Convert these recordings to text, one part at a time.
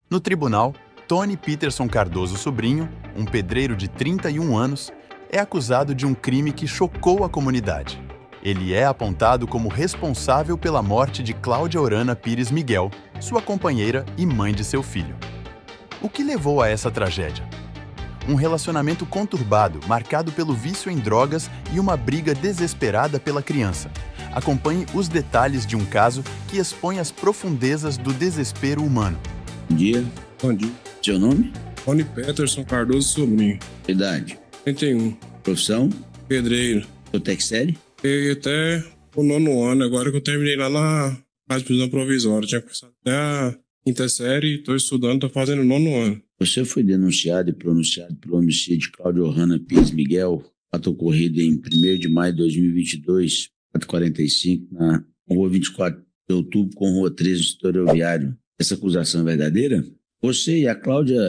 No tribunal, Tony Peterson Cardoso Sobrinho, um pedreiro de 31 anos, é acusado de um crime que chocou a comunidade. Ele é apontado como responsável pela morte de Cláudia Orana Pires Miguel, sua companheira e mãe de seu filho. O que levou a essa tragédia? Um relacionamento conturbado, marcado pelo vício em drogas e uma briga desesperada pela criança. Acompanhe os detalhes de um caso que expõe as profundezas do desespero humano. Bom dia. Bom dia. Seu nome? Tony Peterson Cardoso Sobrinho. Idade? 31. Profissão? Pedreiro. Sotec série? Peguei até o 9º ano, agora que eu terminei lá na casa de prisão provisória. Tinha começado até a 5ª série, estou estudando, estou fazendo o 9º ano. Você foi denunciado e pronunciado pelo homicídio de Cláudia Orana Pires Miguel, fato ocorrido em 1º de maio de 2022, 4h45, na rua 24 de outubro com rua 13 do setor ferroviário. Essa acusação é verdadeira? Você e a Cláudia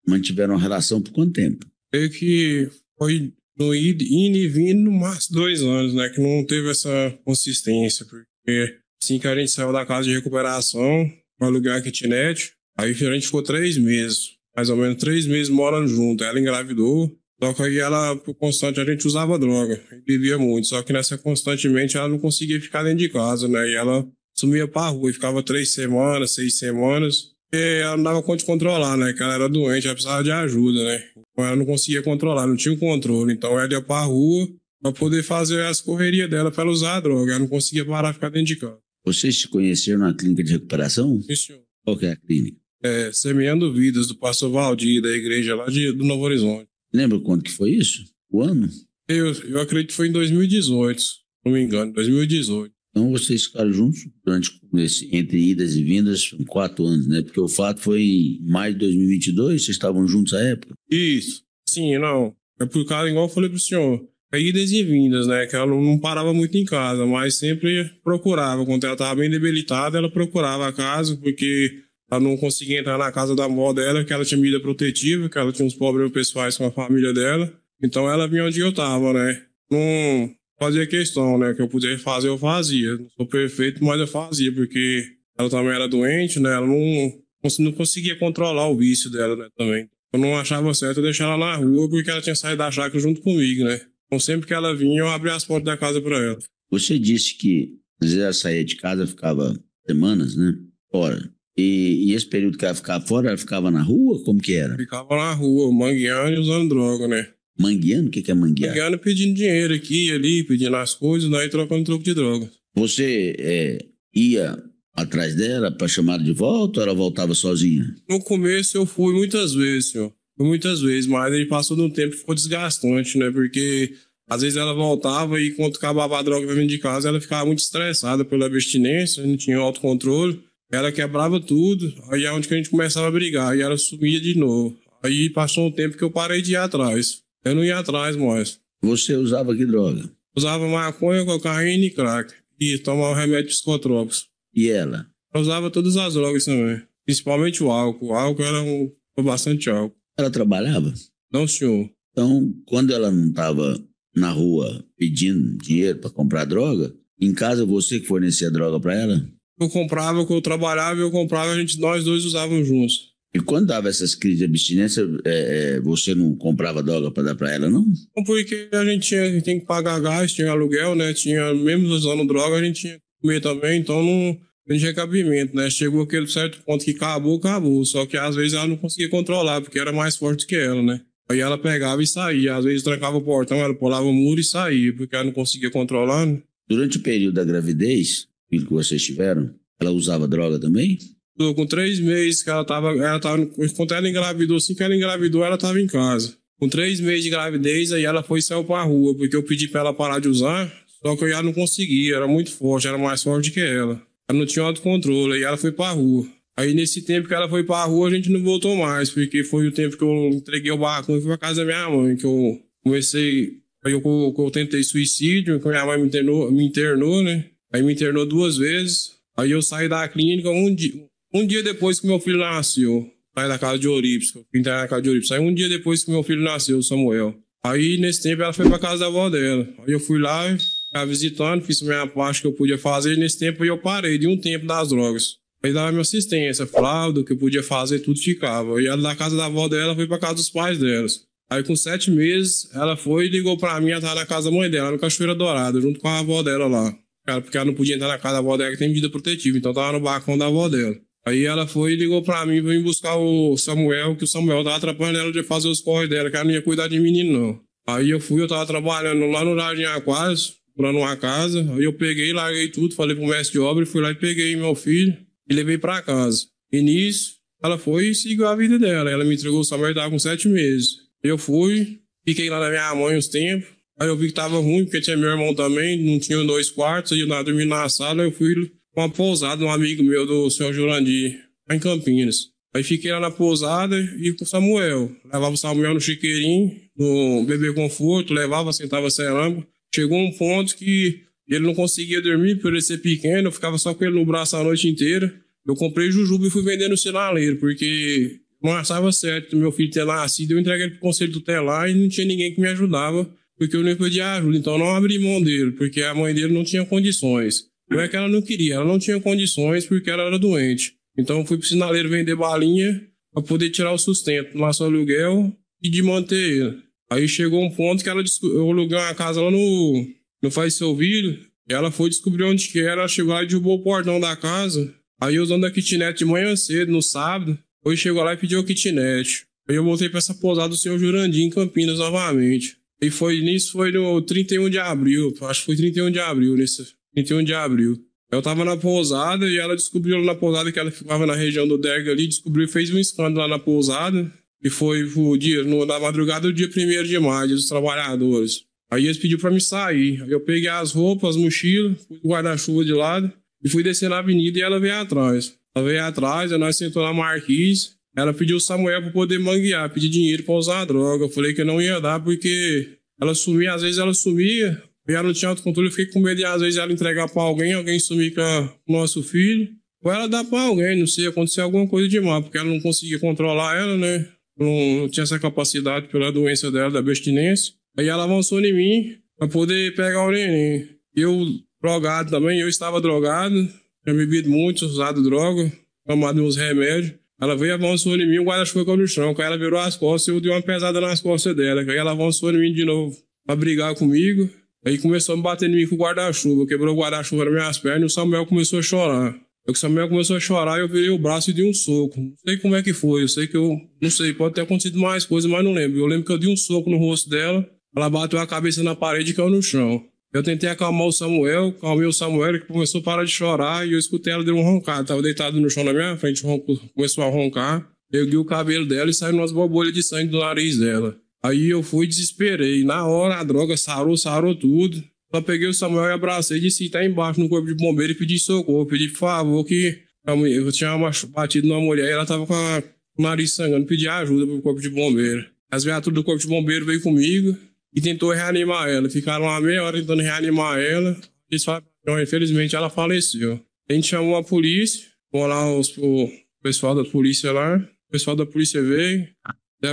mantiveram uma relação por quanto tempo? Creio que foi no indo e vindo no máximo 2 anos, né? Que não teve essa consistência, porque assim que a gente saiu da casa de recuperação, para alugar a kitnet, aí a gente ficou 3 meses, mais ou menos 3 meses morando junto. Ela engravidou, só que aí ela, por constante, a gente usava droga, bebia muito, só que nessa constantemente ela não conseguia ficar dentro de casa, né? E ela sumia pra rua e ficava 3 semanas, 6 semanas, e ela não dava conta de controlar, né? Que ela era doente, ela precisava de ajuda, né? Então ela não conseguia controlar, não tinha o controle. Então ela ia pra rua pra poder fazer as correrias dela pra ela usar a droga. Ela não conseguia parar de ficar dentro de casa. Vocês se conheceram na clínica de recuperação? Sim, senhor. Qual que é a clínica? Semeando Vidas, do pastor Valdir, da igreja lá do Novo Horizonte. Lembra quando que foi isso? O ano? Eu acredito que foi em 2018, se não me engano, 2018. Então vocês ficaram juntos entre idas e vindas 4 anos, né? Porque o fato foi em maio de 2022, vocês estavam juntos à época? Isso. Sim, não. É por causa, igual eu falei pro senhor, idas e vindas, né? Que ela não parava muito em casa, mas sempre procurava. Quando ela estava bem debilitada, ela procurava a casa, porque ela não conseguia entrar na casa da avó dela, que ela tinha medida protetiva, que ela tinha uns problemas pessoais com a família dela. Então ela vinha onde eu tava, né? Não fazia questão, né? Que eu pudesse fazer, eu fazia. Não sou perfeito, mas eu fazia, porque ela também era doente, né? Ela não conseguia controlar o vício dela, né? Também. Eu não achava certo eu deixar ela na rua, porque ela tinha saído da chácara junto comigo, né? Então sempre que ela vinha, eu abria as portas da casa para ela. Você disse que às vezes ela saía de casa, ficava semanas, né? Fora. E esse período que ela ficava fora, ela ficava na rua? Como que era? Ficava na rua, mangueando e usando droga, né? Mangueando? O que é manguear? Mangueando, pedindo dinheiro aqui e ali, pedindo as coisas, daí trocando troco de droga. Você ia atrás dela para chamar ela de volta ou ela voltava sozinha? No começo eu fui muitas vezes, senhor. Fui muitas vezes, mas aí passou de um tempo e ficou desgastante, né? Porque às vezes ela voltava e quando acabava a droga pra vir de casa, ela ficava muito estressada pela abstinência, não tinha autocontrole. Ela quebrava tudo, aí é onde que a gente começava a brigar, e ela sumia de novo. Aí passou um tempo que eu parei de ir atrás. Eu não ia atrás mais. Você usava que droga? Usava maconha, cocaína e crack. E tomava remédios psicotrópicos. E ela? Eu usava todas as drogas também. Principalmente o álcool. O álcool era bastante álcool. Ela trabalhava? Não, senhor. Então, quando ela não estava na rua pedindo dinheiro para comprar droga, em casa você que fornecia droga para ela? Eu comprava, quando eu trabalhava, nós dois usávamos juntos. E quando dava essas crises de abstinência, você não comprava droga para dar para ela, não? Porque a gente tem que pagar gás, tinha aluguel, né? Mesmo usando droga, a gente tinha que comer também, então não tinha cabimento, né? Chegou aquele certo ponto que acabou. Só que às vezes ela não conseguia controlar, porque era mais forte que ela, né? Aí ela pegava e saía. Às vezes trancava o portão, ela pulava o muro e saía, porque ela não conseguia controlar, né? Durante o período da gravidez, filho que vocês tiveram, ela usava droga também? Com 3 meses que ela tava, quando ela engravidou, assim que ela engravidou, ela tava em casa. Com 3 meses de gravidez, aí ela foi e saiu pra rua, porque eu pedi pra ela parar de usar, só que eu já não conseguia, era muito forte, era mais forte que ela. Ela não tinha autocontrole, aí ela foi pra rua. Aí nesse tempo que ela foi pra rua, a gente não voltou mais, porque foi o tempo que eu entreguei o barracão e fui pra casa da minha mãe, que eu comecei, aí eu tentei suicídio, que minha mãe me internou, né? Aí me internou 2 vezes, aí eu saí da clínica um dia depois que meu filho nasceu, saí da casa de Eurípides, que eu fui internar na casa de Eurípides. Aí um dia depois que meu filho nasceu, Samuel. Aí nesse tempo ela foi pra casa da avó dela. Aí eu fui lá, ficava visitando, fiz a minha parte que eu podia fazer. E nesse tempo eu parei de um tempo das drogas. Aí dava minha assistência, fralda, o que eu podia fazer, tudo ficava. E ela da casa da avó dela foi pra casa dos pais delas. Aí com 7 meses, ela foi e ligou pra mim, ela tava na casa da mãe dela, no Cachoeira Dourada, junto com a avó dela lá. Porque ela não podia entrar na casa da avó dela, que tem medida protetiva, então tava no balcão da avó dela. Aí ela foi e ligou pra mim, veio buscar o Samuel, que o Samuel tava atrapalhando ela de fazer os corres dela, que ela não ia cuidar de menino, não. Aí eu tava trabalhando lá no Jardim Aquários, comprando uma casa, aí eu peguei, larguei tudo, falei pro mestre de obra, fui lá e peguei meu filho e levei pra casa. E nisso, ela foi e seguiu a vida dela. Ela me entregou o Samuel, tava com 7 meses. Eu fui, fiquei lá na minha mãe uns tempos, aí eu vi que tava ruim, porque tinha meu irmão também, não tinha 2 quartos, aí eu tava dormindo na sala, eu fui com uma pousada, um amigo meu do senhor Jurandir, lá em Campinas. Aí fiquei lá na pousada e com o Samuel. Levava o Samuel no chiqueirinho, no bebê conforto, levava, sentava cerâmica. Chegou um ponto que ele não conseguia dormir por ele ser pequeno, eu ficava só com ele no braço a noite inteira. Eu comprei jujuba e fui vender no sinaleiro, porque não achava certo meu filho ter nascido. Eu entreguei ele pro conselho tutelar e não tinha ninguém que me ajudava, porque eu nem pedia ajuda. Então eu não abri mão dele, porque a mãe dele não tinha condições. Não é que ela não queria, ela não tinha condições porque ela era doente. Então eu fui pro sinaleiro vender balinha para poder tirar o sustento, nosso aluguel e de manter ele. Aí chegou um ponto que eu aluguei uma casa lá no Faisselville, e ela foi descobrir onde que era, ela chegou lá e derrubou o portão da casa. Aí eu usando a kitnet de manhã cedo, no sábado, hoje chegou lá e pediu a kitnet. Aí eu voltei para essa pousada do senhor Jurandir, em Campinas, novamente. E foi no 31 de abril, acho que foi 31 de abril, nesse 31 de abril. Eu tava na pousada e ela descobriu lá na pousada que ela ficava na região do Derg ali, descobriu e fez um escândalo lá na pousada. E foi na madrugada do dia 1º de maio, dia dos trabalhadores. Aí eles pediram pra me sair. Aí eu peguei as roupas, as mochilas, fui com o guarda-chuva de lado e fui descer na avenida e ela veio atrás. Ela veio atrás, aí nós sentamos na marquise. Ela pediu o Samuel pra poder manguear, pedir dinheiro pra usar droga. Eu falei que eu não ia dar porque ela sumia, às vezes ela sumia. E ela não tinha autocontrole, eu fiquei com medo de às vezes ela entregar pra alguém sumir com o nosso filho. Ou ela dar pra alguém, não sei, acontecer alguma coisa de mal, porque ela não conseguia controlar ela, né? Não tinha essa capacidade pela doença dela, da abstinência. Aí ela avançou em mim pra poder pegar o neném. Eu, drogado também, eu estava drogado, tinha bebido muito, usado droga, tomado uns remédios. Ela veio, avançou em mim, o guarda-chuva caiu no chão. Aí ela virou as costas, eu dei uma pesada nas costas dela. Aí ela avançou em mim de novo pra brigar comigo. Aí começou a me bater em mim com o guarda-chuva, quebrou o guarda-chuva nas minhas pernas e o Samuel começou a chorar. Aí o Samuel começou a chorar e eu virei o braço e dei um soco. Não sei como é que foi, eu sei que não sei, pode ter acontecido mais coisas, mas não lembro. Eu lembro que eu dei um soco no rosto dela, ela bateu a cabeça na parede e caiu no chão. Eu tentei acalmar o Samuel, calmei o Samuel, que começou a parar de chorar e eu escutei ela deu um roncado. Tava deitado no chão na minha frente, começou a roncar. Eu ergui o cabelo dela e saiu umas borbulhas de sangue do nariz dela. Aí eu fui e desesperei. Na hora a droga sarou tudo. Só peguei o Samuel e abracei, disse tá embaixo no corpo de bombeiro e pedi socorro. Pedi por favor que eu tinha batido numa mulher e ela tava com o nariz sangrando. Pedi ajuda pro corpo de bombeiro. As viaturas do corpo de bombeiro veio comigo e tentou reanimar ela. Ficaram uma meia hora tentando reanimar ela. Infelizmente ela faleceu. A gente chamou a polícia. Foram lá o pessoal da polícia lá. O pessoal da polícia veio.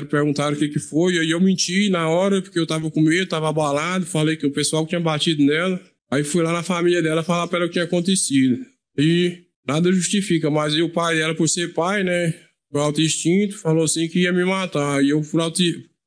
Perguntaram o que foi, aí eu menti na hora, porque eu tava com medo, tava abalado, falei que o pessoal tinha batido nela. Aí fui lá na família dela falar pra ela o que tinha acontecido. E nada justifica, mas aí o pai dela, por ser pai, né, por alto instinto, falou assim que ia me matar. E eu, por alto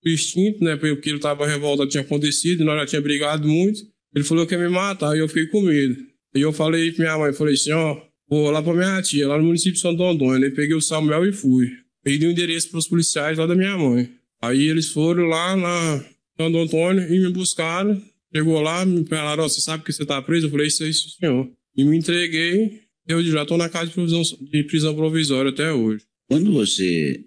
instinto, né, porque ele tava revoltado, tinha acontecido, nós já tinha brigado muito, ele falou que ia me matar, e eu fiquei com medo. E eu falei pra minha mãe, falei assim, ó, vou lá pra minha tia, lá no município de Santo Antônio. Aí peguei o Samuel e fui. Pedi o endereço para os policiais lá da minha mãe. Aí eles foram lá na Santo Antônio e me buscaram. Chegou lá, me falaram, você sabe que você está preso? Eu falei, isso aí, senhor. E me entreguei. Eu já estou na casa de prisão provisória até hoje. Quando você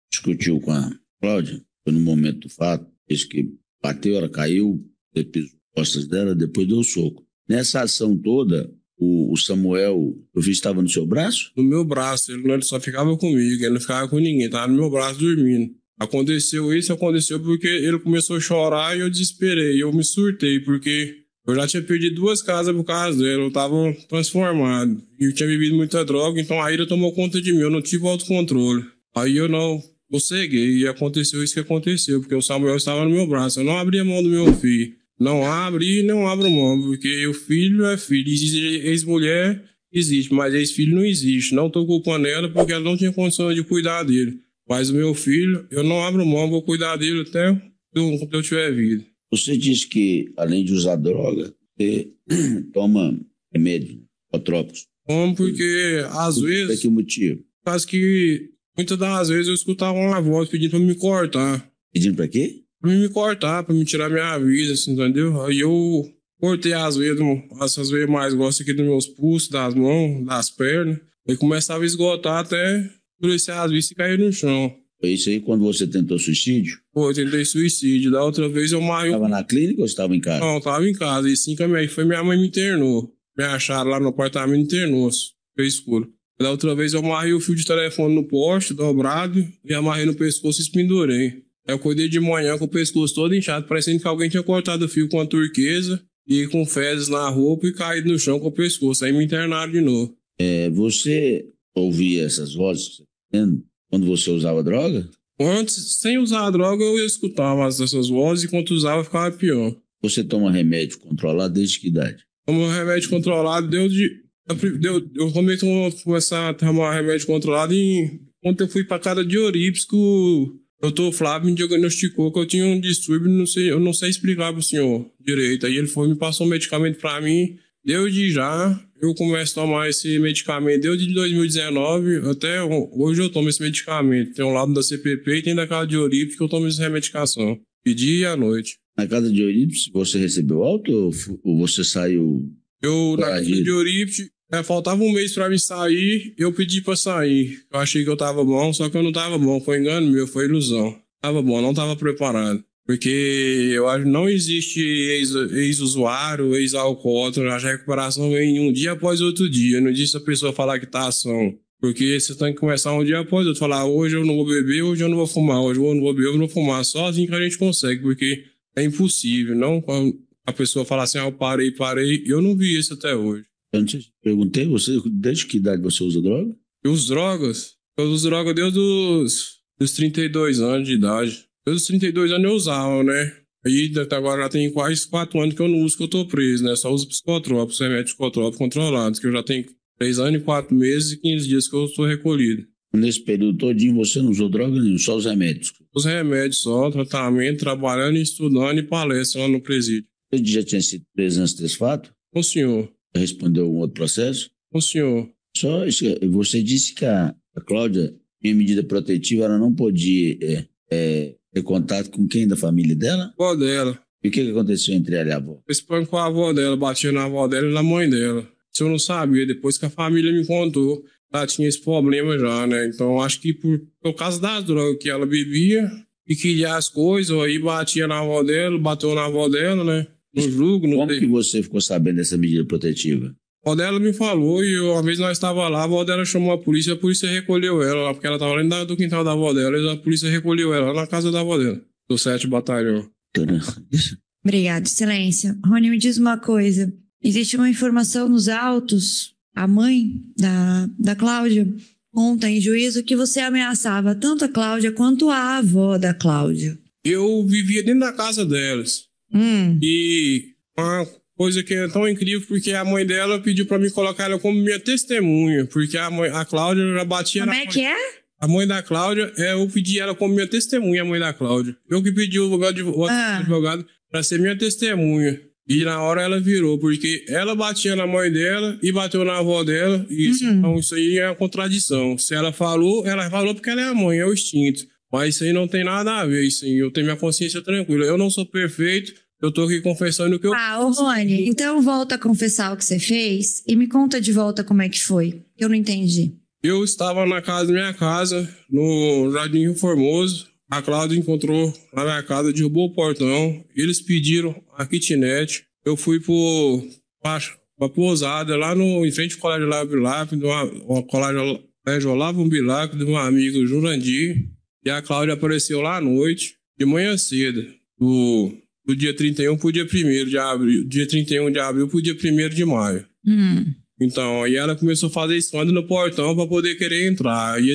discutiu com a Cláudia, foi no momento do fato, disse que bateu, ela caiu, pisou as costas dela, depois deu soco. Nessa ação toda, o Samuel, eu vi, estava no seu braço? No meu braço, ele só ficava comigo, ele não ficava com ninguém, estava no meu braço dormindo. Aconteceu porque ele começou a chorar e eu desesperei, eu me surtei, porque eu já tinha perdido 2 casas por causa dele, eu estava transformado. Eu tinha bebido muita droga, então a ira tomou conta de mim, eu não tive autocontrole. Aí eu ceguei e aconteceu isso que aconteceu, porque o Samuel estava no meu braço, eu não abri a mão do meu filho. Não abre e não abro mão, porque o filho é filho. Existe ex-mulher existe, mas esse filho não existe. Não tô culpando ela porque ela não tinha condição de cuidar dele. Mas o meu filho, eu não abro mão, vou cuidar dele até quando eu tiver vida. Você disse que, além de usar droga, você toma remédio, psicotrópicos. Como porque, às vezes, Por que motivo? caso que muitas das vezes eu escutava uma voz pedindo pra me cortar. Pedindo pra quê? Pra me cortar, pra me tirar minha vida, assim, entendeu? Aí eu cortei as veias, essas veias mais grossas aqui dos meus pulsos, das mãos, das pernas. Aí começava a esgotar até endurecer as vistas e cair no chão. Foi isso aí quando você tentou suicídio? Pô, eu tentei suicídio. Da outra vez eu marrei. Estava na clínica ou estava em casa? Não, eu tava em casa. E sim que minha mãe me internou. Me acharam lá no apartamento e internou. Foi escuro. Da outra vez eu amarrei o fio de telefone no poste, dobrado, e amarrei no pescoço e pendurei. Aí eu acordei de manhã com o pescoço todo inchado, parecendo que alguém tinha cortado o fio com a turquesa e com fezes na roupa e caído no chão com o pescoço. Aí me internaram de novo. Você ouvia essas vozes quando você usava droga? Antes, sem usar a droga, eu escutava essas vozes e quando usava ficava pior. Você toma remédio controlado desde que idade? Como remédio controlado, eu começar a tomar remédio controlado quando eu fui para casa de Eurípides, que o doutor Flávio me diagnosticou que eu tinha um distúrbio, eu não sei explicar para o senhor direito. Aí ele me passou um medicamento para mim. Desde já, eu começo a tomar esse medicamento. Desde 2019 até hoje eu tomo esse medicamento. Tem um lado da CPP e tem da casa de Eurípides que eu tomo essa remedicação. De dia e à noite. Na casa de Eurípides, você recebeu alta ou você saiu? Na casa de Eurípides, faltava um mês pra mim sair, eu pedi pra sair. Eu achei que eu tava bom, só que eu não tava bom. Foi engano meu, foi ilusão. Tava bom, não tava preparado. Porque eu acho que não existe ex-usuário, ex-alcoólatra. A recuperação vem um dia após outro dia. Não existe a pessoa falar que tá ação. Porque você tem que começar um dia após outro. Falar, hoje eu não vou beber, hoje eu não vou fumar. Hoje eu não vou beber, eu não vou fumar. Só assim que a gente consegue, porque é impossível. Não quando a pessoa fala assim, eu parei. Eu não vi isso até hoje. Eu não sei, perguntei, desde que idade você usa droga? Eu uso drogas desde os 32 anos de idade. Desde os 32 anos eu usava, né? Aí agora já tem quase 4 anos que eu não uso, que eu tô preso, né? Só uso psicotrópicos, remédios psicotrópicos controlados, que eu já tenho 3 anos e 4 meses e 15 dias que eu estou recolhido. Nesse período todinho você não usou droga nenhuma, só os remédios? Os remédios só, tratamento, trabalhando, estudando e palestra lá no presídio. Você já tinha sido preso antes desse fato? O senhor. Respondeu um outro processo? O senhor. Só isso, você disse que a Cláudia, em medida protetiva, ela não podia ter contato com quem da família dela? A avó dela. E o que aconteceu entre ela e a avó? Eu espancou a avó dela, batia na avó dela e na mãe dela. Isso eu não sabia, depois que a família me contou, ela tinha esse problema já, né? Então acho que por causa das drogas que ela bebia e queria as coisas, aí batia na avó dela, bateu na avó dela, né? No julgo, não Como sei. que você ficou sabendo dessa medida protetiva? A avó dela me falou e uma vez nós estávamos lá, a avó dela chamou a polícia recolheu ela lá, porque ela estava lá dentro do quintal da avó dela, e a polícia recolheu ela lá na casa da avó dela, do 7º Batalhão. Obrigado, excelência. Rony, me diz uma coisa. Existe uma informação nos autos, a mãe da Cláudia conta em juízo que você ameaçava tanto a Cláudia quanto a avó da Cláudia. Eu vivia dentro da casa delas. E uma coisa que é tão incrível, porque a mãe dela pediu pra mim colocar ela como minha testemunha, porque a Cláudia já batia Como é que é? A mãe da Cláudia, eu pedi ela como minha testemunha, a mãe da Cláudia. Eu que pedi o advogado pra ser minha testemunha. E na hora ela virou, porque ela batia na mãe dela e bateu na avó dela. Então isso aí é uma contradição. Se ela falou porque ela é a mãe, é o instinto. Mas isso aí não tem nada a ver, isso aí. Eu tenho minha consciência tranquila. Eu não sou perfeito, eu tô aqui confessando o que eu... ô Rony, então volta a confessar o que você fez e me conta de volta como é que foi. Eu não entendi. Eu estava na minha casa, no Jardim Rio Formoso. A Cláudia encontrou na minha casa, derrubou o portão. Eles pediram a kitnet. Eu fui pra pousada lá em frente ao Colégio Olavo Bilac, Colégio Olavo Bilac, do meu amigo Jurandir. E a Cláudia apareceu lá à noite, de manhã cedo, do dia 31 pro dia 1º de abril. Dia 31 de abril pro dia 1º de maio. Então, aí ela começou a fazer escândalo no portão pra poder querer entrar. E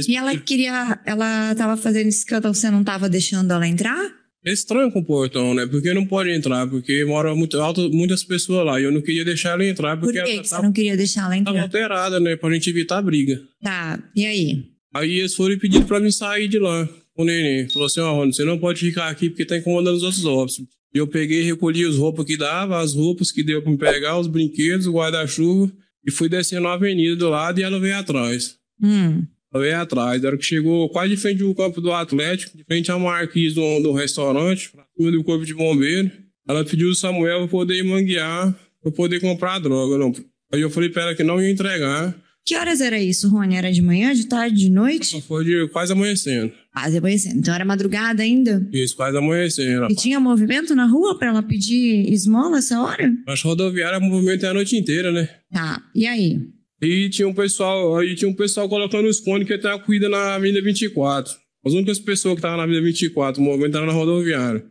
ela tava fazendo escândalo, você não tava deixando ela entrar? Eles trancam o portão, né? Porque não pode entrar, porque mora muito alto, muitas pessoas lá. E eu não queria deixar ela entrar, Por porque que ela que você não queria deixar ela tava entrar? alterada, né? Pra gente evitar briga. Tá, e aí? Aí eles foram e pediram pra mim sair de lá, com o neném. Falou assim, ó, Rony, você não pode ficar aqui porque tá incomodando os outros hóspedes. E eu peguei e recolhi as roupas que dava, as roupas que deu pra me pegar, os brinquedos, o guarda-chuva, e fui descendo a avenida do lado e ela veio atrás. Ela veio atrás. Na hora que chegou quase de frente do campo do Atlético, de frente à marquise do restaurante, pra cima do corpo de bombeiro, ela pediu o Samuel pra poder ir manguear, pra poder comprar a droga. Não. Aí eu falei pra ela que não ia entregar. Que horas era isso, Rony? Era de manhã, de tarde, de noite? Foi de quase amanhecendo. Quase amanhecendo. Então era madrugada ainda? Isso, quase amanhecendo. E tinha movimento na rua pra ela pedir esmola essa hora? As rodoviárias movimentam a noite inteira, né? Tá, e aí? E tinha um pessoal colocando os cones que até cuida na Avenida 24. As únicas pessoas que estavam na Avenida 24, o movimento era na rodoviária.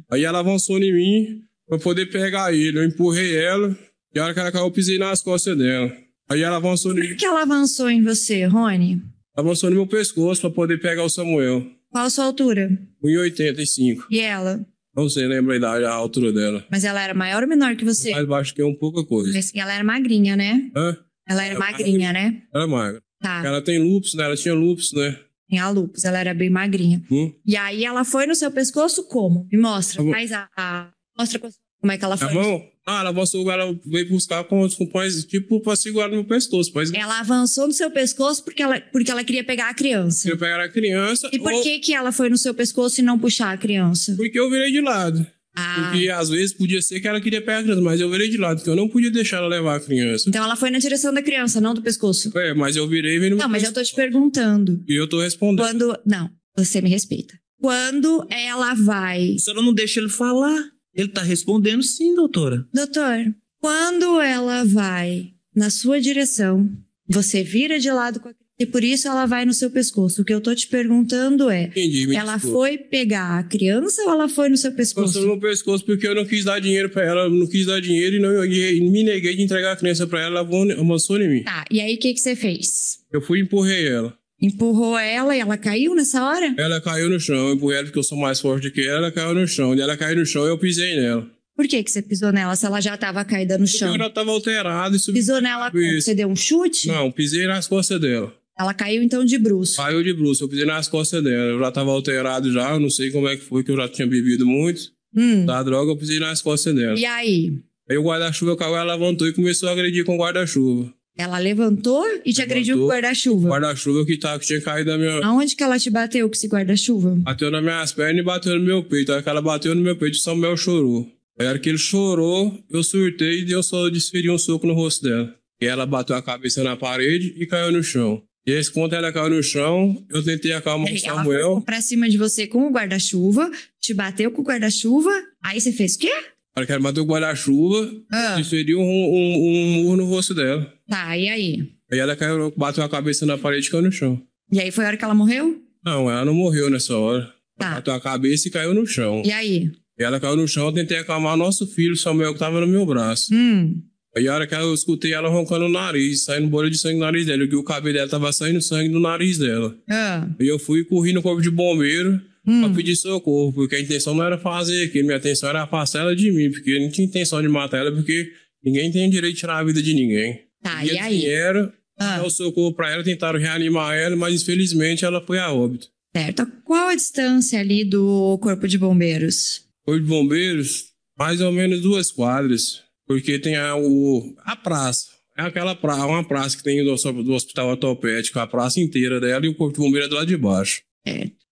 Aí ela avançou em mim pra poder pegar ele. Eu empurrei ela e a hora que ela caiu, eu pisei nas costas dela. Aí ela avançou em Por mim. que ela avançou em você, Rony? Avançou no meu pescoço pra poder pegar o Samuel. Qual a sua altura? 1,85. E ela? Não sei, lembra a idade, a altura dela. Mas ela era maior ou menor que você? Mais baixo que eu, pouca coisa. Mas ela era magrinha, né? Hã? Ela era magrinha, né? Ela é magra. Tá, Ela tem lúpus, né? Ela tinha lúpus, né? tem a lúpus, ela era bem magrinha. E aí ela foi no seu pescoço como? Me mostra, faz mostra como é que ela A foi. mão? Ela avançou, ela veio buscar com os pães, tipo, pra segurar no meu pescoço. Mas Ela avançou no seu pescoço porque ela queria pegar a criança. eu pegar a criança. E por que ela foi no seu pescoço e não puxar a criança? Porque eu virei de lado. Porque às vezes podia ser que ela queria pegar a criança, mas eu virei de lado, porque eu não podia deixar ela levar a criança. Então ela foi na direção da criança, não do pescoço. Mas eu virei e vim no Não, mas eu tô te perguntando. E eu tô respondendo. Não, você me respeita. Quando ela vai... A senhora não deixa ele falar. Ele tá respondendo sim, doutora. Doutor, quando ela vai na sua direção, você vira de lado com a criança e por isso ela vai no seu pescoço. O que eu tô te perguntando é, Entendi, ela foi pegar a criança ou ela foi no seu Passou pescoço? no meu pescoço porque eu não quis dar dinheiro pra ela, não quis dar dinheiro e me neguei de entregar a criança pra ela, ela avançou em mim. Tá, e aí o que você fez? Eu fui e empurrei ela. Empurrou ela e ela caiu nessa hora? Ela caiu no chão, eu empurrei ela porque eu sou mais forte que ela caiu no chão. E ela caiu no chão e eu pisei nela. Por que você pisou nela se ela já tava caída no chão? Porque ela tava alterada e subiu. Pisou nela como? Você deu um chute? Não, pisei nas costas dela. Ela caiu então de bruço. Caiu de bruço, eu pisei nas costas dela. Eu já tava alterado já, eu não sei como é que foi, que eu já tinha bebido muito. Da droga, eu pisei nas costas dela. E aí? Aí o guarda-chuva caiu, ela levantou e começou a agredir com o guarda-chuva. Ela levantou e te agrediu com o guarda-chuva. O guarda-chuva que tinha caído da minha... Aonde que ela te bateu com esse guarda-chuva? Bateu nas minhas pernas e bateu no meu peito. Aí que ela bateu no meu peito, o Samuel chorou. Aí a hora que ele chorou, eu surtei e eu só desferi um soco no rosto dela. E ela bateu a cabeça na parede e caiu no chão. E aí, quando ela caiu no chão, eu tentei acalmar o Samuel. Ela foi pra cima de você com o guarda-chuva, te bateu com o guarda-chuva, aí você fez o quê? A hora que ela bateu com o guarda-chuva, desferiu um murro no rosto dela. Tá, e aí? Aí ela caiu, bateu a cabeça na parede e caiu no chão. E aí foi a hora que ela morreu? Não, ela não morreu nessa hora. Tá. Bateu a cabeça e caiu no chão. E aí? E ela caiu no chão, eu tentei acalmar nosso filho, Samuel, que tava no meu braço. Aí a hora que eu escutei ela roncando o nariz, saindo bolha de sangue no nariz dela, que o cabelo dela tava saindo sangue do nariz dela. E eu fui e corri no corpo de bombeiro pra pedir socorro, porque a intenção não era fazer aquilo, minha intenção era afastar ela de mim, porque eu não tinha intenção de matar ela, porque ninguém tem o direito de tirar a vida de ninguém. Tá, e aí? Dinheiro, dar o socorro pra ela, tentaram reanimar ela, mas infelizmente ela foi a óbito. Certo. Qual a distância ali do corpo de bombeiros? Corpo de bombeiros, mais ou menos 2 quadras. Porque tem a praça. É aquela praça, uma praça que tem do hospital ortopédico, a praça inteira dela e o corpo de bombeiro é do lado de baixo.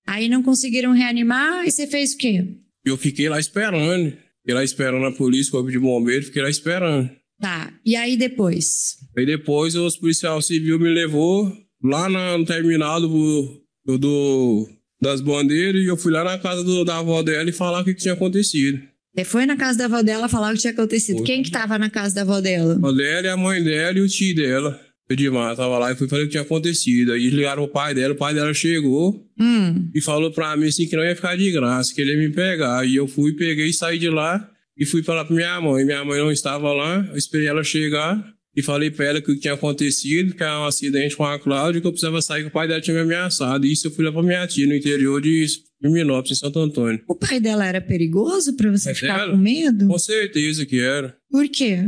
Aí não conseguiram reanimar e você fez o quê? Eu fiquei lá esperando. Fiquei lá esperando a polícia, o corpo de bombeiro, fiquei lá esperando. Tá, e aí depois? Aí depois os policial civil me levou lá no terminal das bandeiras e eu fui lá na casa da avó dela e falar o que tinha acontecido. Você foi na casa da avó dela falar o que tinha acontecido. Quem que tava na casa da avó dela? A avó dela, a mãe dela e o tio dela. O Edmar tava lá e fui falar o que tinha acontecido. Aí ligaram o pai dela chegou e falou pra mim assim que não ia ficar de graça, que ele ia me pegar. E eu fui, peguei e saí de lá e fui falar pra minha mãe. Minha mãe não estava lá, eu esperei ela chegar e falei pra ela que o que tinha acontecido, que era um acidente com a Cláudia, que eu precisava sair, que o pai dela tinha me ameaçado. E isso eu fui lá pra minha tia, no interior de Minópolis, em Santo Antônio. O pai dela era perigoso pra você ficar dela? com medo? Com certeza que era. Por quê?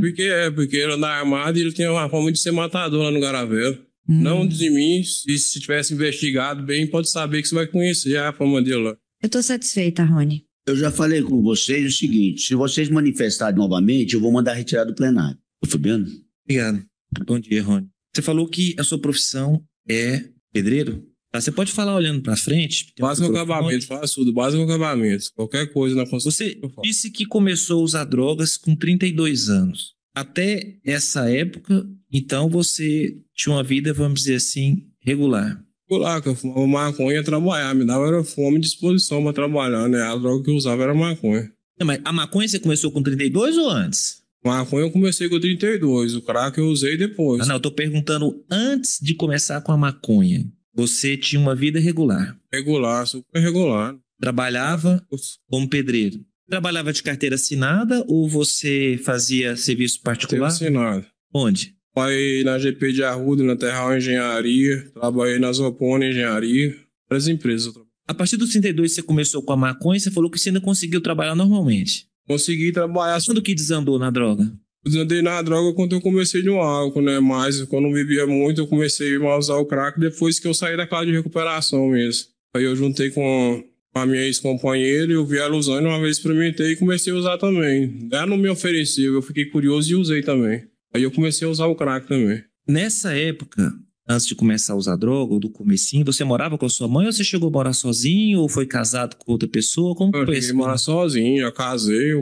Porque ele anda armado e ele tinha uma forma de ser matador lá no Garavelo. Não de mim, se tivesse investigado bem, pode saber que você vai conhecer a fama dele lá. Eu tô satisfeita, Rony. Eu já falei com vocês o seguinte: se vocês manifestarem novamente, eu vou mandar retirar do plenário. Tá sabendo? Obrigado. Bom dia, Rony. Você falou que a sua profissão é pedreiro? Tá, você pode falar olhando pra frente? Básico acabamento, faço tudo, básico acabamento. Qualquer coisa na construção. Você disse que começou a usar drogas com 32 anos. Até essa época, então você tinha uma vida, vamos dizer assim, regular. Lá que eu fumava maconha e trabalhar, me dava era fome e disposição pra trabalhar, né? A droga que eu usava era maconha. Não, mas a maconha você começou com 32 ou antes? Maconha eu comecei com 32, o crack eu usei depois. Ah, não, eu tô perguntando antes de começar com a maconha. Você tinha uma vida regular. Regular, super regular. Trabalhava como pedreiro. Trabalhava de carteira assinada ou você fazia serviço particular? Assinado. Onde? Trabalhei na GP de Arruda, na Terral Engenharia, trabalhei na Zopone Engenharia, várias empresas. A partir dos 32 você começou com a maconha e você falou que você ainda conseguiu trabalhar normalmente. Consegui trabalhar. Quando que desandou na droga? Desandei na droga quando eu comecei no álcool, né? Mas quando eu bebia muito, eu comecei a usar o crack depois que eu saí da casa de recuperação mesmo. Aí eu juntei com a minha ex-companheira, eu vi ela usando, uma vez experimentei e comecei a usar também. Ela não me ofereceu, eu fiquei curioso e usei também. Aí eu comecei a usar o crack também. Nessa época, antes de começar a usar droga, ou do comecinho, você morava com a sua mãe ou você chegou a morar sozinho ou foi casado com outra pessoa? Como Eu foi cheguei isso? a morar sozinho, eu casei,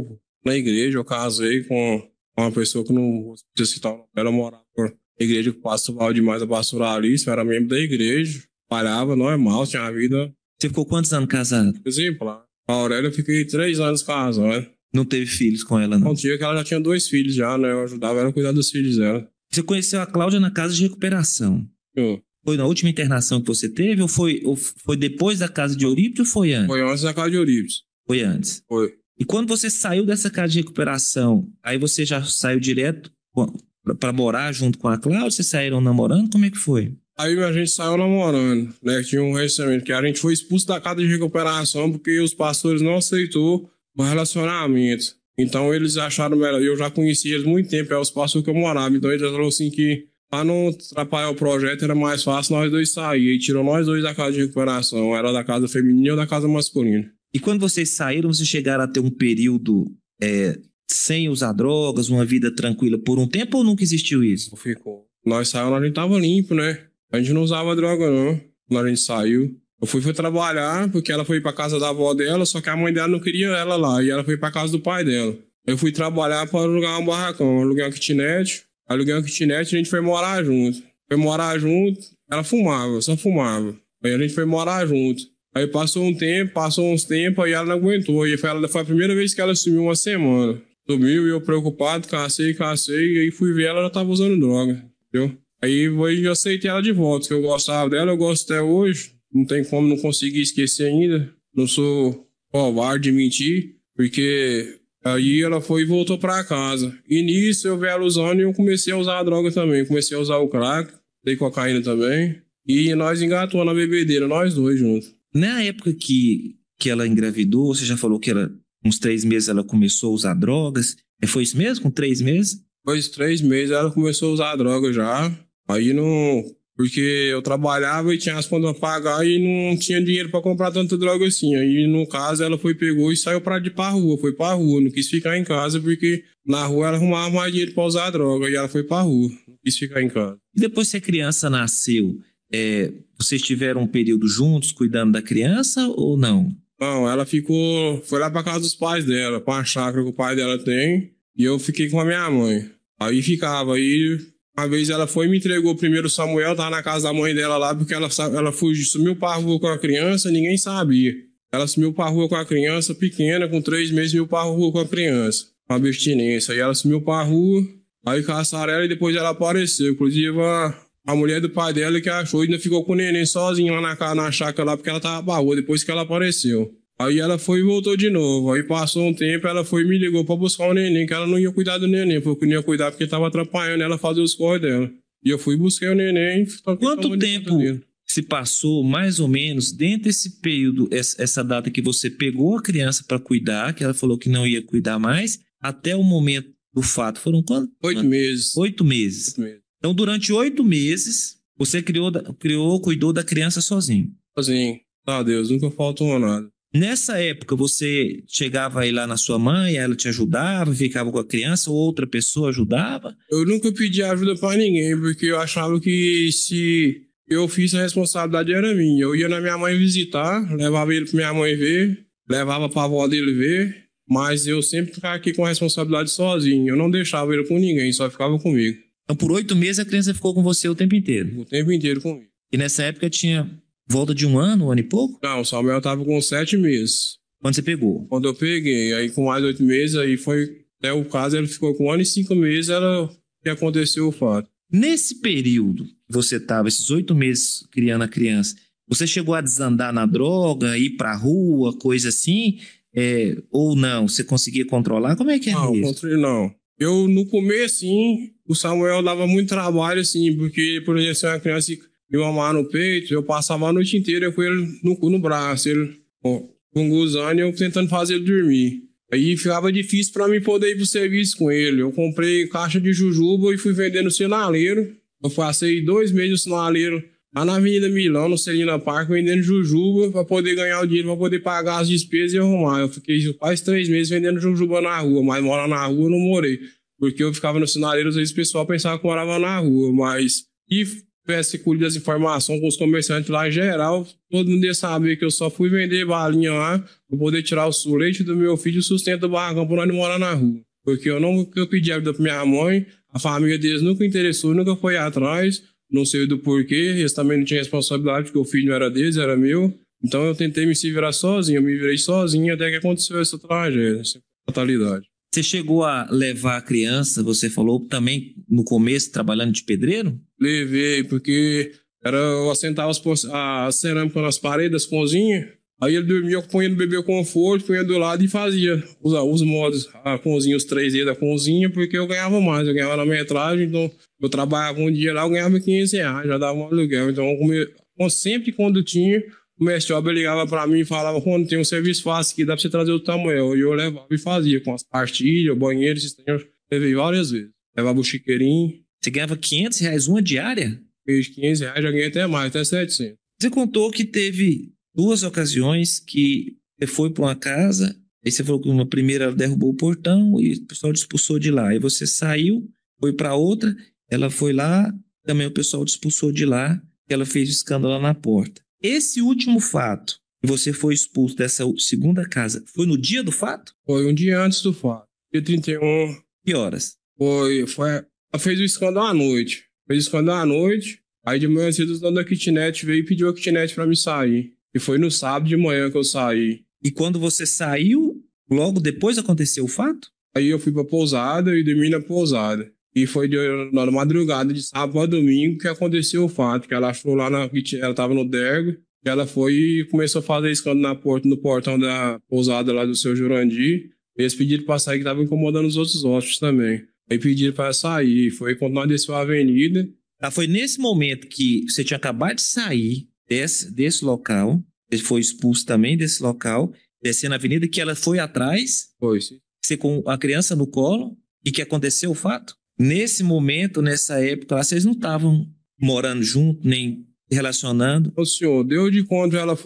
na igreja eu casei com uma pessoa que não precisa citar o nome. Ela morava na igreja que passava demais a pastora Alice, eu era membro da igreja, trabalhava normal, tinha a vida Você ficou quantos anos casado? exemplar. A Aurélia eu fiquei 3 anos casado. Não teve filhos com ela, não? Um dia que ela já tinha 2 filhos já, né? Eu ajudava ela a cuidar dos filhos dela. Você conheceu a Cláudia na casa de recuperação. Eu. Foi na última internação que você teve ou foi depois da casa de Eurípides ou foi antes? Foi antes da casa de Eurípides. Foi antes. Foi. E quando você saiu dessa casa de recuperação, aí você já saiu direto para morar junto com a Cláudia? Vocês saíram namorando? Como é que foi? Aí a gente saiu namorando, né? Tinha um relacionamento que a gente foi expulso da casa de recuperação porque os pastores não aceitou o relacionamento. Então eles acharam melhor. Eu já conhecia eles há muito tempo, é os pastores que eu morava. Então eles falaram assim que para não atrapalhar o projeto era mais fácil nós dois sair. E tirou nós dois da casa de recuperação. Era da casa feminina ou da casa masculina. E quando vocês saíram, vocês chegaram a ter um período sem usar drogas, uma vida tranquila por um tempo ou nunca existiu isso? Ficou. Nós saímos, a gente tava limpo, né? A gente não usava droga, não. Quando a gente saiu. Eu fui trabalhar, porque ela foi pra casa da avó dela, só que a mãe dela não queria ela lá. E ela foi pra casa do pai dela. Eu fui trabalhar para alugar um barracão. Aluguei uma kitnet. Aluguei uma kitnet e a gente foi morar junto. Foi morar junto, ela fumava, só fumava. Aí a gente foi morar junto. Aí passou uns tempos, aí ela não aguentou. E foi a primeira vez que ela sumiu uma semana. Sumiu e eu preocupado, cacei. E aí fui ver ela já tava usando droga, entendeu? Aí eu aceitei ela de volta, que eu gostava dela, eu gosto até hoje. Não tem como não conseguir esquecer ainda. Não sou covarde de mentir, porque aí ela foi e voltou pra casa. E nisso eu vi ela usando e eu comecei a usar a droga também. Comecei a usar o crack, dei cocaína também. E nós engatamos na bebedeira, nós dois juntos. Na época que ela engravidou, você já falou que uns 3 meses ela começou a usar drogas. Foi isso mesmo? Com 3 meses? Depois de 3 meses ela começou a usar a droga já. Aí não... Porque eu trabalhava e tinha as contas pra pagar e não tinha dinheiro pra comprar tanta droga assim. Aí, no caso, ela pegou e saiu pra rua. Foi pra rua, não quis ficar em casa porque na rua ela arrumava mais dinheiro pra usar a droga. E ela foi pra rua, não quis ficar em casa. E depois que a criança nasceu, vocês tiveram um período juntos cuidando da criança ou não? Não, ela foi lá pra casa dos pais dela, pra uma chácara que o pai dela tem. E eu fiquei com a minha mãe. Aí ficava, uma vez ela foi e me entregou primeiro o Samuel, tava na casa da mãe dela lá, porque ela sumiu pra rua com a criança, ninguém sabia. Ela sumiu pra rua com a criança pequena, com 3 meses, sumiu pra rua com a criança, com a abstinência. Aí ela sumiu pra rua, aí caçaram ela e depois ela apareceu. Inclusive a mulher do pai dela que achou e ainda ficou com o neném sozinho lá na chácara lá, porque ela tava pra rua depois que ela apareceu. Aí ela foi e voltou de novo. Aí passou um tempo, ela foi e me ligou pra buscar o neném, que ela não ia cuidar do neném, porque eu não ia cuidar porque tava atrapalhando ela fazer os corres dela. E eu fui e busquei o neném. Quanto tempo se passou, mais ou menos, dentro desse período, essa data que você pegou a criança para cuidar, que ela falou que não ia cuidar mais, até o momento do fato? Foram quanto? 8 meses. 8 meses. 8 meses. Então, durante 8 meses, você cuidou da criança sozinho. Sozinho. Ah, Deus, nunca faltou nada. Nessa época, você chegava aí lá na sua mãe, ela te ajudava, ficava com a criança, ou outra pessoa ajudava? Eu nunca pedi ajuda pra ninguém, porque eu achava que se eu fiz, a responsabilidade era minha. Eu ia na minha mãe visitar, levava ele pra minha mãe ver, levava pra avó dele ver, mas eu sempre ficava aqui com a responsabilidade sozinho. Eu não deixava ele com ninguém, só ficava comigo. Então, por 8 meses, a criança ficou com você o tempo inteiro? O tempo inteiro comigo. E nessa época tinha volta de um ano e pouco? Não, o Samuel tava com 7 meses. Quando você pegou? Quando eu peguei, aí com mais 8 meses, aí foi, até o caso, ele ficou com 1 ano e 5 meses, era que aconteceu o fato. Nesse período que você tava, esses 8 meses criando a criança, você chegou a desandar na droga, ir pra rua, coisa assim? Ou não? Você conseguia controlar? Como é que era isso? Não, controle não. Eu, no começo, sim, o Samuel dava muito trabalho, assim, porque, por exemplo, se uma criança me mamar no peito, eu passava a noite inteira com ele no braço, ele com gusano e eu tentando fazer ele dormir. Aí ficava difícil para mim poder ir pro serviço com ele. Eu comprei caixa de jujuba e fui vender no sinaleiro. Eu passei 2 meses no sinaleiro lá na Avenida Milão, no Celina Park, vendendo jujuba para poder ganhar o dinheiro, para poder pagar as despesas e arrumar. Eu fiquei quase 3 meses vendendo jujuba na rua, mas morar na rua eu não morei. Porque eu ficava no sinaleiro, às vezes o pessoal pensava que eu morava na rua, mas... E tivesse colhido as informações com os comerciantes lá em geral, todo mundo ia saber que eu só fui vender balinha lá para poder tirar o leite do meu filho e o sustento do barracão para nós não morar na rua. Porque eu pedi ajuda para minha mãe, a família deles nunca interessou, nunca foi atrás, não sei do porquê, eles também não tinham responsabilidade porque o filho não era deles, era meu. Então eu tentei me se virar sozinho, eu me virei sozinho até que aconteceu essa tragédia, essa fatalidade. Você chegou a levar a criança, você falou, também no começo, trabalhando de pedreiro? Levei, porque eu assentava a cerâmica nas paredes das cozinhas, aí ele dormia, eu punha no bebê conforto, punha do lado e fazia os modos, a cozinha, os 3D da cozinha, porque eu ganhava mais, eu ganhava na metragem, então eu trabalhava um dia lá, eu ganhava R$500, já dava um aluguel, então sempre quando tinha, o mestre obra ligava pra mim e falava, quando tem um serviço fácil aqui, dá pra você trazer o tamanho. E eu levava e fazia, com as partilhas, o banheiro, eu levei várias vezes. Levava o chiqueirinho. Você ganhava R$500 uma diária? Fez R$500, já ganhei até mais, até 700. Você contou que teve 2 ocasiões que você foi pra uma casa, aí você falou que uma primeira ela derrubou o portão e o pessoal te expulsou de lá. Aí você saiu, foi pra outra, ela foi lá, também o pessoal te expulsou de lá, e ela fez o escândalo lá na porta. Esse último fato, que você foi expulso dessa segunda casa, foi no dia do fato? Foi um dia antes do fato. Dia 31. Que horas? Ela fez o escândalo à noite. Fez o escândalo à noite. Aí de manhã cedo, o dono da kitnet veio e pediu a kitnet pra me sair. E foi no sábado de manhã que eu saí. E quando você saiu, logo depois aconteceu o fato? Aí eu fui pra pousada e dormi na pousada. E foi na madrugada de sábado a domingo que aconteceu o fato. Que ela achou lá ela tava no dergo. E ela foi e começou a fazer escândalo no portão da pousada lá do seu Jurandir. Eles pediram pra sair, que tava incomodando os outros hóspedes também. Aí pediram pra sair. Foi quando nós descemos a avenida. Foi nesse momento que você tinha acabado de sair desse local. Ele foi expulso também desse local. Descendo a avenida, que ela foi atrás. Foi, sim. Você com a criança no colo. E que aconteceu o fato? Nesse momento, nessa época, vocês não estavam morando junto, nem relacionando? O senhor, deu de conta, ela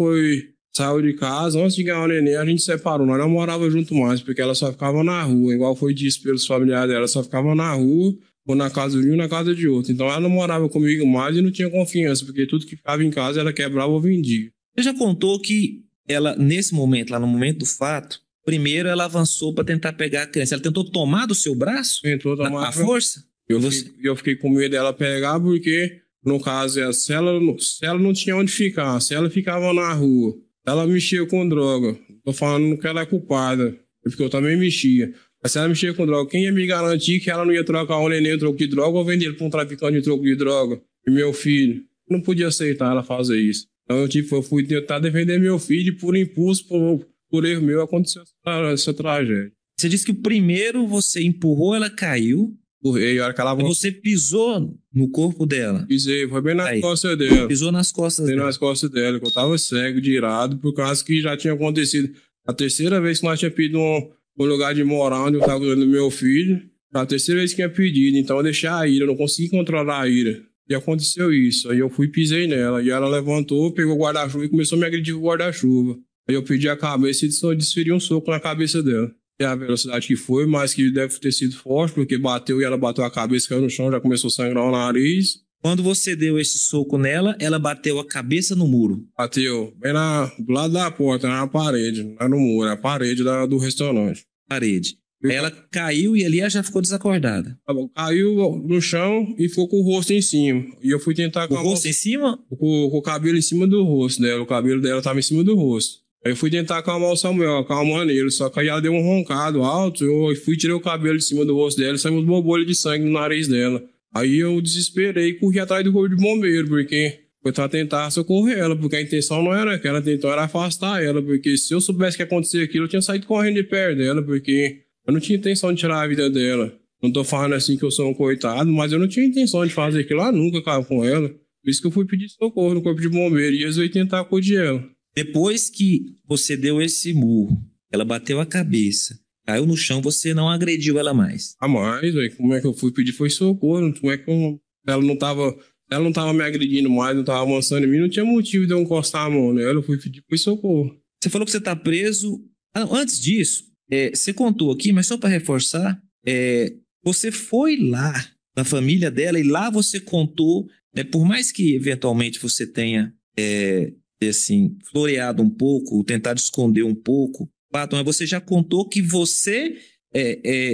saiu de casa, antes de ganhar o neném, a gente separou, nós não morava junto mais, porque ela só ficava na rua, igual foi dito pelos familiares dela, ela só ficava na rua, ou na casa de um, na casa de outro. Então ela não morava comigo mais e não tinha confiança, porque tudo que ficava em casa ela quebrava ou vendia. Você já contou que ela, nesse momento, lá no momento do fato, primeiro ela avançou para tentar pegar a criança. Ela tentou tomar do seu braço? Tentou tomar a força? Eu fiquei com medo dela pegar porque, no caso, se ela não tinha onde ficar, se ela ficava na rua, ela mexia com droga. Tô falando que ela é culpada, porque eu também mexia. Mas se ela mexia com droga, quem ia me garantir que ela não ia trocar o neném em troco de droga ou vender ele para um traficante de troco de droga? E meu filho, não podia aceitar ela fazer isso. Então eu fui tentar defender meu filho por impulso, por erro meu, aconteceu essa tragédia. Você disse que o primeiro você empurrou, ela caiu. E a hora que ela E você pisou no corpo dela. pisei, foi bem nas Aí. costas dela. Pisou nas costas Pisei dela. nas costas dela, que eu tava cego de irado, por causa que já tinha acontecido a terceira vez que nós tinha pedido um lugar de morar onde eu tava cuidando do meu filho. A terceira vez que tinha pedido, então eu deixei a ira, eu não consegui controlar a ira. E aconteceu isso. Aí eu fui e pisei nela. E ela levantou, pegou o guarda-chuva e começou a me agredir com o guarda-chuva. Aí eu pedi a cabeça e desferi um soco na cabeça dela. E a velocidade que foi, mas que deve ter sido forte, porque bateu e ela bateu a cabeça, caiu no chão, já começou a sangrar o nariz. Quando você deu esse soco nela, ela bateu a cabeça no muro. Bateu bem do lado da porta, na parede, não é no muro, é a parede do restaurante. Parede. Aí ela caiu e ali ela já ficou desacordada. Caiu no chão e ficou com o rosto em cima. E eu fui tentar... O rosto em cima? Com o cabelo em cima do rosto dela. O cabelo dela estava em cima do rosto. Aí eu fui tentar acalmar o Samuel, acalmando ele. Só que aí ela deu um roncado alto. Eu fui tirar o cabelo de cima do rosto dela e saiu uns bobolhos de sangue no nariz dela. Aí eu desesperei e corri atrás do corpo de bombeiro, porque eu tava tentando socorrer ela, porque a intenção não era aquela, a intenção era afastar ela, porque se eu soubesse que ia acontecer aquilo, eu tinha saído correndo de perto dela, porque eu não tinha intenção de tirar a vida dela. Não tô falando assim que eu sou um coitado, mas eu não tinha intenção de fazer aquilo lá nunca, cara, com ela. Por isso que eu fui pedir socorro no corpo de bombeiro e eles veio tentar acudir ela. Depois que você deu esse murro, ela bateu a cabeça, caiu no chão, você não agrediu ela mais. A mais, velho, como é que eu fui pedir foi socorro, como é que ela não tava me agredindo mais, não tava avançando em mim, não tinha motivo de eu encostar a mão nela, eu fui pedir foi socorro. Você falou que você tá preso. Antes disso, você contou aqui, mas só para reforçar, você foi lá na família dela e lá você contou, por mais que eventualmente você tenha assim, floreado um pouco, tentado esconder um pouco, mas você já contou que você,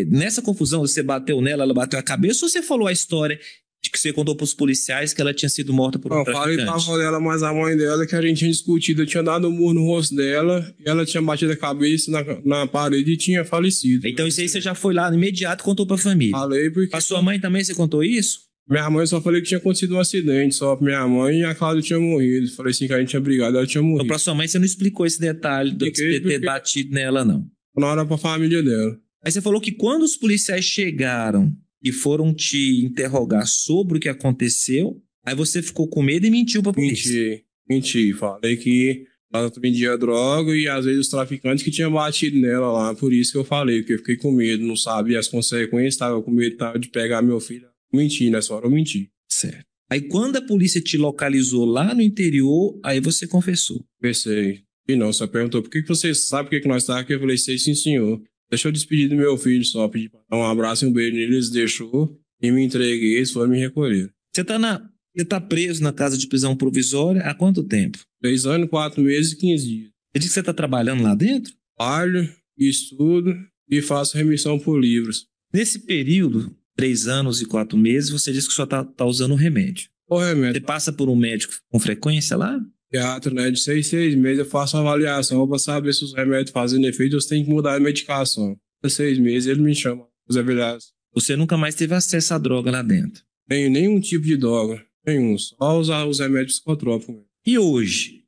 nessa confusão, você bateu nela, ela bateu a cabeça, ou você falou a história de que você contou para os policiais que ela tinha sido morta por um traficante? Eu falei pra avó dela, mas a mãe dela, que a gente tinha discutido, eu tinha dado um murro no rosto dela, e ela tinha batido a cabeça na parede e tinha falecido. Então isso aí você já foi lá no imediato e contou para a família? Falei porque... A sua mãe também, você contou isso? Minha mãe só falei que tinha acontecido um acidente, só pra minha mãe, e a Cláudia tinha morrido. Falei assim que a gente tinha brigado, ela tinha morrido. Então pra sua mãe você não explicou esse detalhe de ter batido nela, não? Na hora pra família dela. Aí você falou que quando os policiais chegaram e foram te interrogar sobre o que aconteceu, aí você ficou com medo e mentiu pra polícia. Menti. Falei que ela vendia droga e às vezes os traficantes que tinham batido nela lá. Por isso que eu falei, porque eu fiquei com medo, não sabia as consequências, tava com medo de pegar meu filho. Menti, nessa hora eu menti. Certo. Aí quando a polícia te localizou lá no interior, aí você confessou. Pensei. E não, só perguntou, por que você sabe por que nós estávamos aqui? Eu falei, sei sim, senhor. Deixa eu despedir do meu filho só, pedir pra dar um abraço e um beijo nele, eles deixou e me entreguei, eles foram me recolher. Você tá preso na casa de prisão provisória há quanto tempo? 3 anos, 4 meses e 15 dias. Você disse que você tá trabalhando lá dentro? Trabalho, estudo e faço remissão por livros. Nesse período, 3 anos e 4 meses, você disse que só tá usando remédio. O remédio. Você passa por um médico com frequência lá? Teatro, né? De 6 meses eu faço uma avaliação para saber se os remédios fazem efeito ou se tem que mudar a medicação. De 6 meses ele me chama. Os avaliações. Você nunca mais teve acesso à droga lá dentro? Nenhum tipo de droga. Nenhum. Só usar os remédios psicotrópicos. E hoje,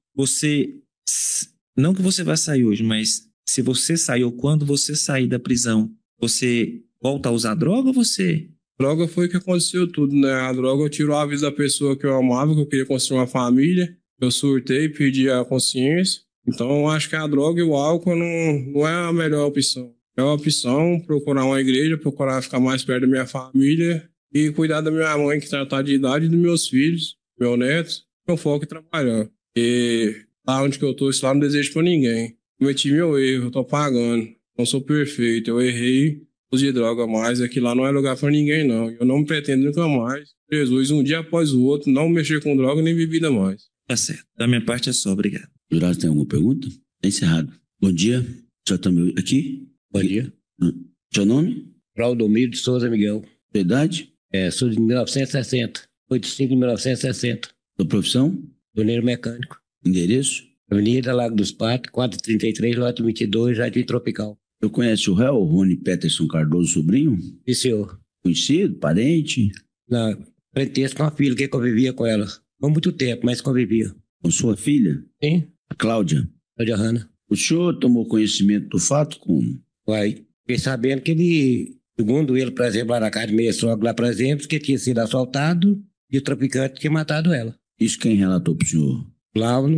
não que você vai sair hoje, mas se você sair ou quando você sair da prisão, você volta a usar droga ou você... Droga foi o que aconteceu tudo, né? A droga tirou a vida da pessoa que eu amava, que eu queria construir uma família. Eu surtei, perdi a consciência. Então, eu acho que a droga e o álcool não é a melhor opção. É uma opção procurar uma igreja, procurar ficar mais perto da minha família e cuidar da minha mãe, que tratar de idade, e dos meus filhos, meu neto. Meu foco é trabalhar. E lá onde que eu tô, isso lá não desejo pra ninguém. Cometi meu erro, eu tô pagando. Não sou perfeito, eu errei. Uso de droga mais, aqui lá não é lugar pra ninguém, não. Eu não pretendo nunca mais. Jesus, um dia após o outro, não mexer com droga nem bebida mais. Tá certo. Da minha parte é só, obrigado. Jurado, tem alguma pergunta? Tá encerrado. Bom dia. Já estamos aqui? Bom dia. Seu nome? Claudomiro de Souza Miguel. Sua idade? Sou de 1960. 85 de 1960. Sua profissão? Torneiro mecânico. Endereço? Avenida Lago dos Patos, 433, lote 22, Jardim Tropical. Eu conheço o réu, Rony Peterson Cardoso, sobrinho? E senhor? Conhecido? Parente? Na parentesco com a filha que convivia com ela. Não muito tempo, mas convivia. Com sua filha? Sim. A Cláudia? Cláudia Hanna. O senhor tomou conhecimento do fato como? Uai, fiquei sabendo que ele, segundo ele, por exemplo, lá na casa de meia sogra, lá, por exemplo, que tinha sido assaltado e o traficante tinha matado ela. Isso quem relatou para o senhor? Lá quando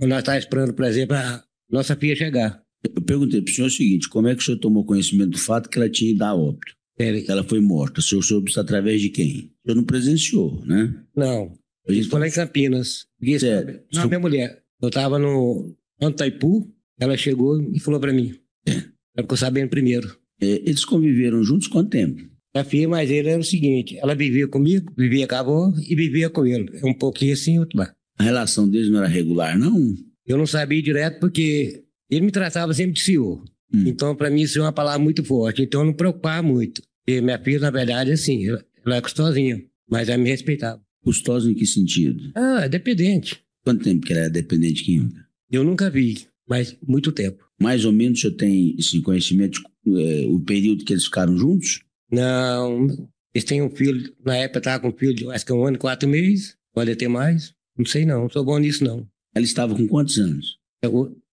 nós estávamos esperando, por exemplo, a nossa filha chegar. Eu perguntei para o senhor o seguinte, como é que o senhor tomou conhecimento do fato que ela tinha ido a óbito? Que ela foi morta. O senhor soube isso através de quem? O senhor não presenciou, né? Não, isso foi lá em Campinas. Sério? Não, minha mulher. Eu estava no Antaipu, ela chegou e falou para mim. Ela ficou sabendo primeiro. Eles conviveram juntos quanto tempo? A filha mais ele era o seguinte, ela vivia comigo, vivia com a avó e vivia com ele. Um pouquinho assim, outro lá. A relação deles não era regular, não? Eu não sabia direto porque ele me tratava sempre de senhor. Então, para mim, isso é uma palavra muito forte. Então, eu não me preocupava muito. E minha filha, na verdade, assim, ela é custosinha, mas ela me respeitava. Custosa em que sentido? Ah, é dependente. Quanto tempo que ela era dependente química? Eu nunca vi, mas muito tempo. Mais ou menos o senhor tem esse conhecimento, o período que eles ficaram juntos? Não, eles têm um filho, na época estava com um filho, acho que 1 ano e 4 meses, pode ter mais, não sei não sou bom nisso não. Ela estava com quantos anos?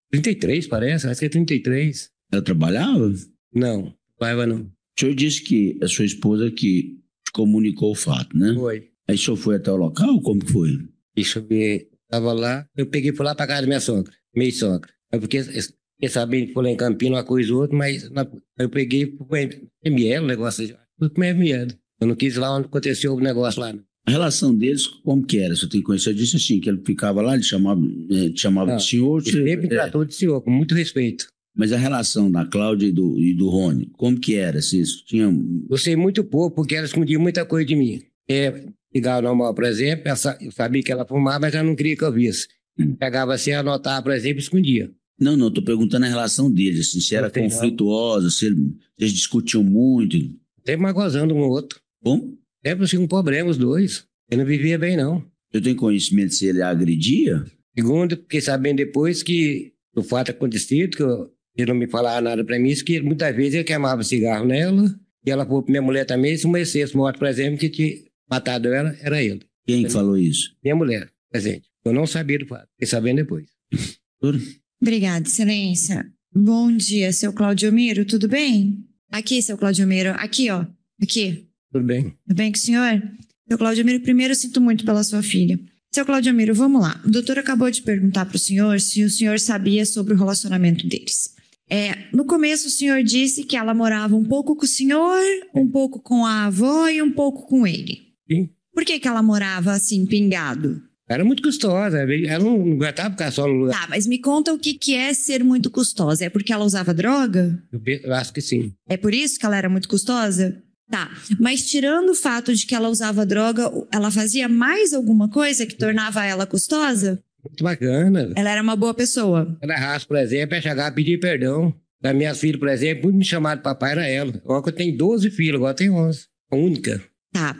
33 parece, acho que é 33. Ela trabalhava? Não, não. O senhor disse que a sua esposa que te comunicou o fato, né? Foi. Aí o senhor foi até o local? Como que foi? Deixa eu ver, estava lá, eu peguei por lá para casa da minha sogra, meio sogra. É porque fiquei sabendo que foi lá em Campinas uma coisa ou outra, mas eu peguei pro ML, o negócio, foi pro ML. Eu não quis ir lá onde aconteceu o negócio lá, não. A relação deles, como que era? Você tem que conhecer, eu disse assim, que ele ficava lá, ele chamava de senhor. Ele sempre me tratou de senhor, com muito respeito. Mas a relação da Cláudia e do Rony, como que era? Vocês tinham... Eu sei muito pouco, porque ela escondia muita coisa de mim. Ligava normal, por exemplo, eu sabia que ela fumava, mas ela não queria que eu visse. Pegava assim, anotava, por exemplo, e escondia. Não, estou perguntando a relação deles, assim, se era conflituosa, se eles discutiam muito. Sempre mais gozando um outro. Bom? Sempre assim, um problema, os dois. Ele não vivia bem, não. Eu tenho conhecimento se ele a agredia? Segundo, fiquei sabendo depois que o fato acontecido, que ele não me falava nada pra mim, que muitas vezes ele queimava cigarro nela, e ela falou pra minha mulher também, se amanhecesse morto, por exemplo, que tinha matado ela, era ele. Quem falou isso? Minha mulher, presente. Eu não sabia do fato, fiquei sabendo depois. Obrigada, excelência. Bom dia, seu Claudio Miro, tudo bem? Aqui, seu Claudio Miro, aqui, ó. Aqui. Tudo bem. Tudo bem com o senhor? Seu Claudio Miro, primeiro eu sinto muito pela sua filha. Seu Claudio Miro, vamos lá. O doutor acabou de perguntar para o senhor se o senhor sabia sobre o relacionamento deles. No começo o senhor disse que ela morava um pouco com o senhor, um pouco com a avó e um pouco com ele. Sim. Por que ela morava assim, pingado? Era muito custosa, ela não aguentava ficar só no lugar. Tá, mas me conta o que é ser muito custosa. É porque ela usava droga? Eu acho que sim. É por isso que ela era muito custosa? Tá, mas tirando o fato de que ela usava droga, ela fazia mais alguma coisa que tornava ela custosa? Muito bacana. Ela era uma boa pessoa. Ela raça, por exemplo, é chegar a pedir perdão. Das minhas filhas, por exemplo, muito me chamar de papai era ela. Agora que eu tenho 12 filhos, agora eu tenho 11. A única. Tá.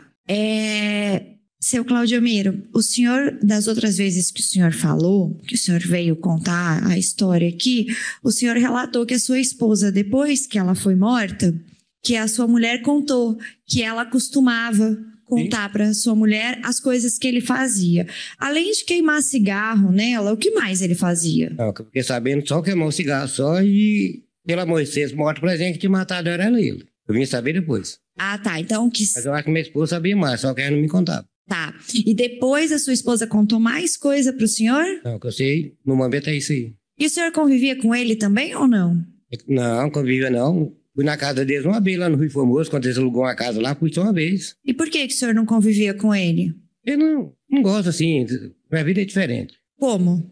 Seu Claudio Miro, o senhor, das outras vezes que o senhor falou, que o senhor veio contar a história aqui, o senhor relatou que a sua esposa, depois que ela foi morta, que a sua mulher contou que ela costumava contar para sua mulher as coisas que ele fazia. Além de queimar cigarro nela, o que mais ele fazia? Não, eu fiquei sabendo só queimar o cigarro só e pela Moisés morto, por exemplo, que tinha matado era ele. Eu vim saber depois. Ah, tá. Então que... Mas eu acho que minha esposa sabia mais, só que ela não me contava. Tá. E depois a sua esposa contou mais coisa pro senhor? Não, que eu sei, no momento é isso aí. E o senhor convivia com ele também ou não? Não, convivia não. Fui na casa deles uma vez lá no Rio Formoso, quando eles alugou uma casa lá, fui só uma vez. E por que o senhor não convivia com ele? Eu não gosto assim, minha vida é diferente. Como?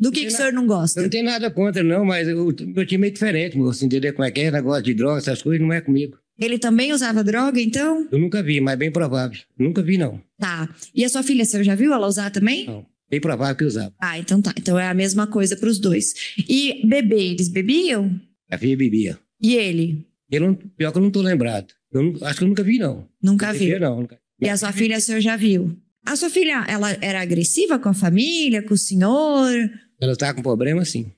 Do que o senhor não gosta? Eu não tenho nada contra não, mas meu time é diferente, moço, entendeu como é que é? Negócio de droga, essas coisas, não é comigo. Ele também usava droga, então? Eu nunca vi, mas bem provável. Nunca vi, não. Tá. E a sua filha, o senhor já viu ela usar também? Não. Bem provável que usava. Ah, então tá. Então é a mesma coisa pros dois. E beber, eles bebiam? A filha bebia. E ele? Pior que eu não tô lembrado. Acho que eu nunca vi, não. Nunca viu? Não, nunca. E a sua filha, o senhor já viu? A sua filha, ela era agressiva com a família, com o senhor? Ela tá com problema, sim.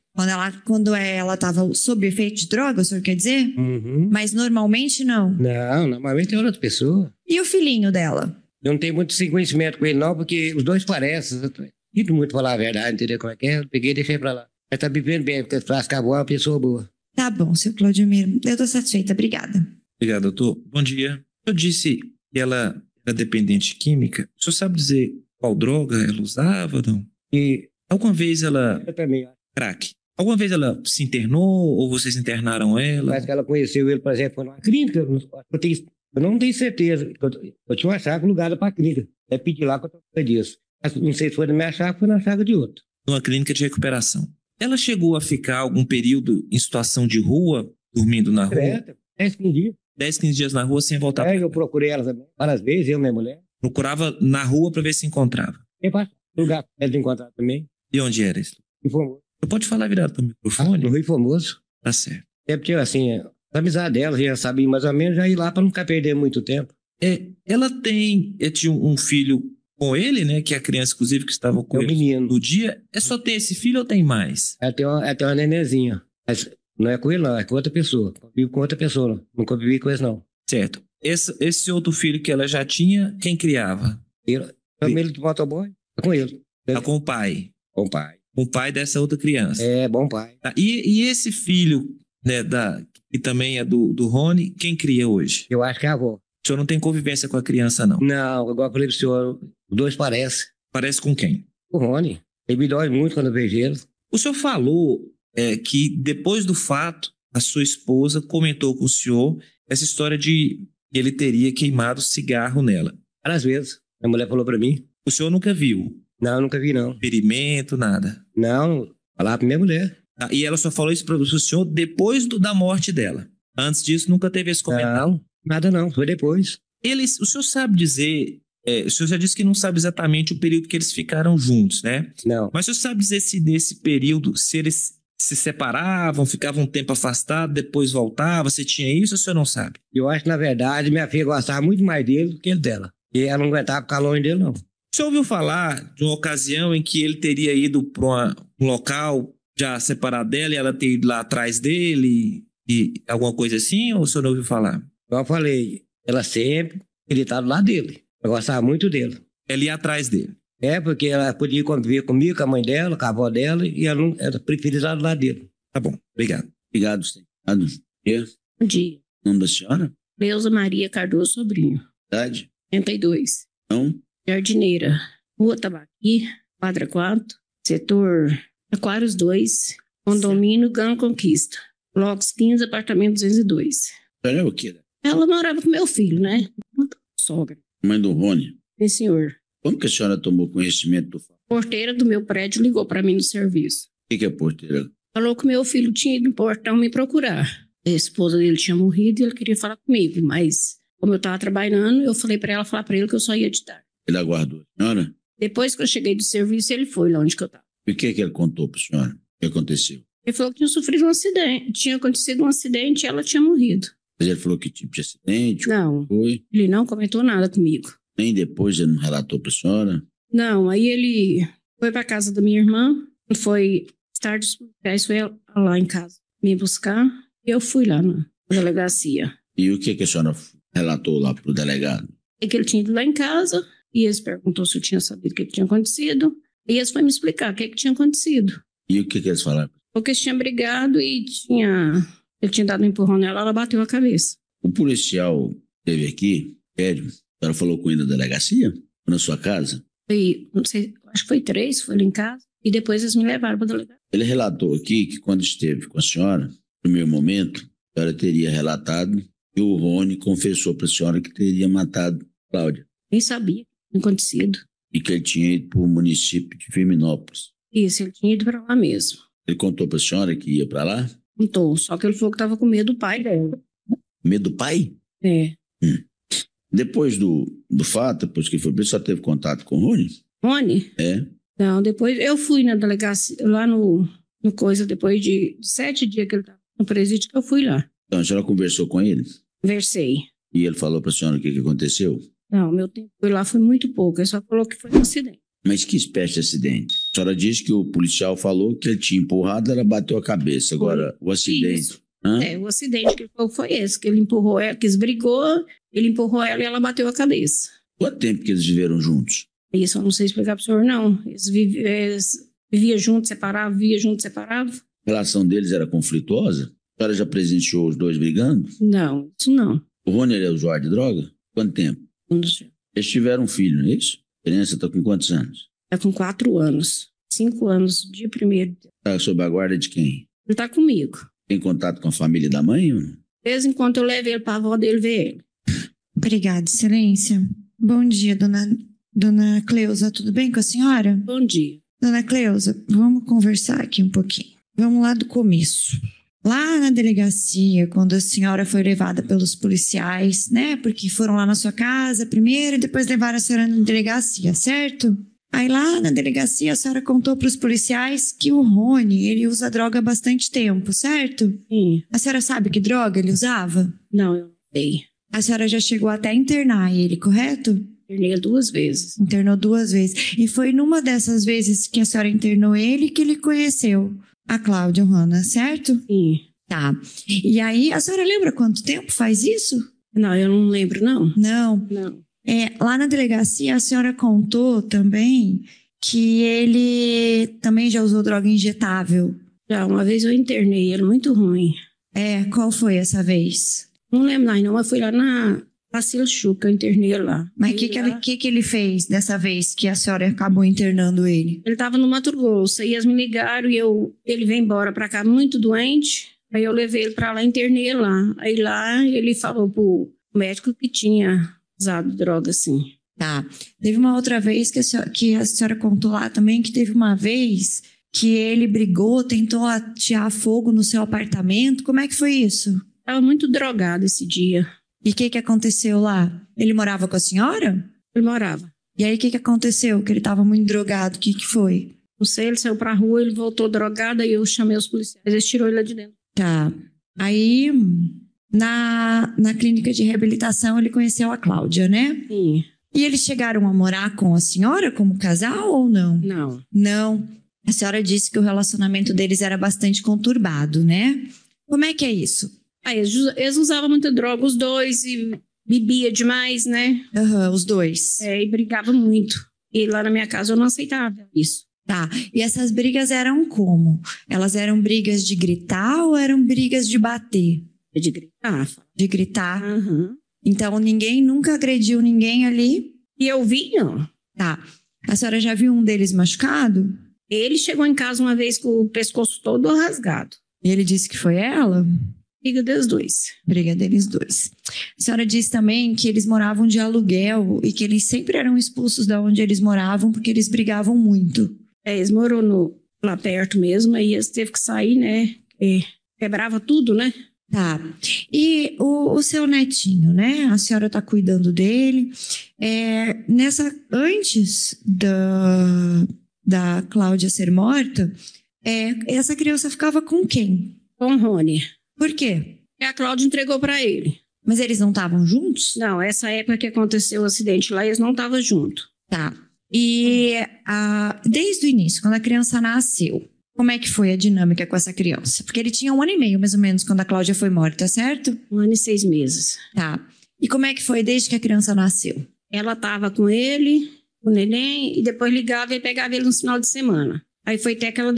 Quando ela estava sob efeito de droga, o senhor quer dizer? Uhum. Mas normalmente não? Não, normalmente é outra pessoa. E o filhinho dela? Eu não tenho muito conhecimento com ele, não, porque os dois parecem. Eu sinto muito falar a verdade, entendeu como é que é? Eu peguei e deixei pra lá. Ela tá vivendo bem, porque Frasca boa é uma pessoa boa. Tá bom, seu Claudimiro. Eu tô satisfeita, obrigada. Obrigado, doutor. Bom dia. Eu disse que ela era dependente química. O senhor sabe dizer qual droga ela usava, não? E Alguma vez ela... eu também, Crack. Alguma vez ela se internou ou vocês internaram ela? parece que ela conheceu ele, por exemplo, foi numa clínica. Eu não tenho certeza. Eu tinha uma chácara alugada para a clínica. É pedir lá que eu tô falando disso. Mas não sei se foi na minha chácara ou foi na chácara de outro. Numa clínica de recuperação. Ela chegou a ficar algum período em situação de rua, dormindo na rua? 10, 15 dias. 10, 15 dias na rua sem voltar pra Eu procurei ela também, várias vezes, eu e minha mulher. Procurava na rua para ver se encontrava. E para lugar ela de encontrar também. E onde era isso? Em Formoso. Você pode falar virado para o microfone? No Rio Formoso. Tá certo. Sempre tinha assim, a amizade dela, já sabia mais ou menos, já ir lá para não ficar perdendo muito tempo. Ela tinha um filho com ele, né? Que é a criança, inclusive, que estava com É um ele menino. no dia. É só ter esse filho ou tem mais? Ela tem uma nenenzinha. Mas não é com ele, não, é com outra pessoa. Convivo com outra pessoa, não. Não convivi com esse, não. Certo. Esse outro filho que ela já tinha, quem criava? Família de motoboy, é com ele. Tá com o pai. Bom pai. Com o pai dessa outra criança. É, bom pai. Tá. E esse filho, né, que também é do Rony, quem cria hoje? Eu acho que é a avó. O senhor não tem convivência com a criança, não? Não, igual eu falei pro senhor, os dois parecem. Parece com quem? O Rony. Ele me dói muito quando eu vejo ele. O senhor falou que depois do fato, a sua esposa comentou com o senhor essa história de que ele teria queimado cigarro nela. Várias vezes. A mulher falou pra mim. O senhor nunca viu? Não, nunca vi, não. Ferimento, nada? Não, falar pra minha mulher. Tá, e ela só falou isso para o senhor depois da morte dela. Antes disso, nunca teve esse comentário? Não, nada não, foi depois. O senhor sabe dizer... o senhor já disse que não sabe exatamente o período que eles ficaram juntos, né? Não. Mas o senhor sabe dizer se nesse período, se eles se separavam, ficavam um tempo afastados, depois voltavam, se tinha isso, ou o senhor não sabe? Eu acho que, na verdade, minha filha gostava muito mais dele do que ele dela. E ela não aguentava ficar longe dele, não. O senhor ouviu falar de uma ocasião em que ele teria ido para um local já separado dela e ela ter ido lá atrás dele e alguma coisa assim, ou o senhor não ouviu falar? Como eu falei, ela sempre queria estar do lado dele. Eu gostava muito dele. Ela ia atrás dele? É, porque ela podia conviver comigo, com a mãe dela, com a avó dela, e ela preferia estar do lado dele. Tá bom, obrigado. Obrigado, senhor. Bom dia. Nome da senhora? Neuza Maria Cardoso Sobrinho, Idade? 82. Não? Jardineira, Rua Tabaqui, quadra 4, setor Aquários 2, condomínio Gama Conquista, blocos 15, apartamento 202. Ela é o quê? Ela morava com meu filho, né? Sogra. Mãe do Rony. Sim, senhor. Como que a senhora tomou conhecimento do fato? Porteira do meu prédio ligou para mim no serviço. O que é porteira? Falou que meu filho tinha ido no portão me procurar. A esposa dele tinha morrido e ele queria falar comigo, mas como eu estava trabalhando, eu falei para ela falar para ele que eu só ia de tarde. Ele aguardou a senhora? Depois que eu cheguei do serviço, ele foi lá onde que eu estava. E o que ele contou para a senhora? O que aconteceu? Ele falou que tinha sofrido um acidente. Tinha acontecido um acidente e ela tinha morrido. Mas ele falou que tipo de acidente? Não, Foi? ele não comentou nada comigo. Nem depois ele não relatou para a senhora? Não, aí ele foi para casa da minha irmã, foi tarde, os policiais foi lá em casa me buscar e eu fui lá na delegacia. E o que a senhora relatou lá para o delegado? E que ele tinha ido lá em casa e eles perguntou se eu tinha sabido o que tinha acontecido e eles foram me explicar o que tinha acontecido. E o que eles falaram? Porque eles tinham brigado e ele tinha dado um empurrão nela, ela bateu a cabeça. O policial que esteve aqui, Pédio, a senhora falou com ele na delegacia? Ou na sua casa? Foi, não sei, acho que foi 3, foi lá em casa. E depois eles me levaram para a delegacia. Ele relatou aqui que quando esteve com a senhora, no primeiro momento, a senhora teria relatado que o Rony confessou para a senhora que teria matado Cláudia. Nem sabia o que tinha acontecido. E que ele tinha ido para o município de Firminópolis. Isso, ele tinha ido para lá mesmo. Ele contou para a senhora que ia para lá? Contou, só que ele falou que estava com medo do pai dela. Medo do pai? É. Depois do fato, depois que foi preso, só teve contato com o Rony? Rony? É. Não, depois eu fui na delegacia, lá no coisa, depois de 7 dias que ele estava no presídio, que eu fui lá. Então a senhora conversou com ele? Conversei. E ele falou para a senhora o que aconteceu? Não, meu tempo foi lá foi muito pouco, ele só falou que foi um acidente. Mas que espécie de acidente? A senhora disse que o policial falou que ele tinha empurrado, ela bateu a cabeça. Agora, o acidente... Isso. Hã? O acidente que ele falou foi esse, que ele empurrou ela, que eles brigou, ele empurrou ela e ela bateu a cabeça. Quanto tempo que eles viveram juntos? Isso eu não sei explicar pro senhor, não. Eles Vivia junto, separava, vivia junto, separava. A relação deles era conflituosa? A senhora já presenciou os dois brigando? Não, isso não. O Rony era usuário de droga? Quanto tempo? Eles tiveram um filho, não é isso? A criança está com quantos anos? Está com 4 anos. 5 anos, dia 1º. Está sob a guarda de quem? Ele está comigo. Tem contato com a família da mãe ou não? De vez em quando eu levo ele para a avó dele ver ele. Obrigada, excelência. Bom dia, dona Cleusa. Tudo bem com a senhora? Bom dia. Dona Cleusa, vamos conversar aqui um pouquinho. Vamos lá do começo. Lá na delegacia, quando a senhora foi levada pelos policiais, né? Porque foram lá na sua casa primeiro e depois levaram a senhora na delegacia, certo? Aí lá na delegacia a senhora contou para os policiais que o Rony, ele usa droga há bastante tempo, certo? Sim. A senhora sabe que droga ele usava? Não, eu não sei. A senhora já chegou até a internar ele, correto? Internei 2 vezes. Internou 2 vezes. E foi numa dessas vezes que a senhora internou ele que ele conheceu a Cláudia Hanna, certo? Sim. Tá. E aí, a senhora lembra quanto tempo faz isso? Não, eu não lembro, não. Não. Não. Lá na delegacia, a senhora contou também que ele também já usou droga injetável. Já, uma vez eu internei ele, muito ruim. Qual foi essa vez? Não lembro mais, não, mas foi lá na Pacilchu que eu internei ele lá. Mas o que ele fez dessa vez que a senhora acabou internando ele? Ele estava no Mato Grosso, aí eles me ligaram e ele veio embora para cá muito doente. Aí eu levei ele para lá, internei ele lá. Aí lá ele falou pro médico que tinha usado droga, assim. Tá. Teve uma outra vez que a senhora contou lá também, que teve uma vez que ele brigou, tentou atear fogo no seu apartamento. Como é que foi isso? Tava muito drogado esse dia. E o que aconteceu lá? Ele morava com a senhora? Ele morava. E aí o que aconteceu? Que ele estava muito drogado. O que foi? Não sei, ele saiu pra rua, ele voltou drogado, aí eu chamei os policiais, eles tirou ele lá de dentro. Tá. Aí, na clínica de reabilitação, ele conheceu a Cláudia, né? Sim. E eles chegaram a morar com a senhora como casal ou não? Não. Não. A senhora disse que o relacionamento deles era bastante conturbado, né? Como é que é isso? Aí eles usavam muita droga, os dois, e bebia demais, né? Os dois. E brigava muito. E lá na minha casa eu não aceitava isso. Tá. E essas brigas eram como? Elas eram brigas de gritar ou eram brigas de bater? De gritar. De gritar. Uhum. Então ninguém nunca agrediu ninguém ali? E eu vi, não. Tá. A senhora já viu um deles machucado? Ele chegou em casa uma vez com o pescoço todo rasgado. E ele disse que foi ela? Briga deles dois. Briga deles dois. A senhora disse também que eles moravam de aluguel e que eles sempre eram expulsos de onde eles moravam porque eles brigavam muito. Eles moram lá perto mesmo, aí eles teve que sair, né? Quebrava tudo, né? Tá. E o seu netinho, né? A senhora tá cuidando dele. Antes da Cláudia ser morta, essa criança ficava com quem? Com o Rony. Por quê? A Cláudia entregou para ele. Mas eles não estavam juntos? Não, essa época que aconteceu o acidente lá, eles não estavam juntos. Tá. E desde o início, quando a criança nasceu, como é que foi a dinâmica com essa criança? Porque ele tinha 1 ano e meio, mais ou menos, quando a Cláudia foi morta, certo? 1 ano e 6 meses. Tá. E como é que foi desde que a criança nasceu? Ela estava com ele, com o neném, e depois ligava e pegava ele no final de semana. Aí foi até que ela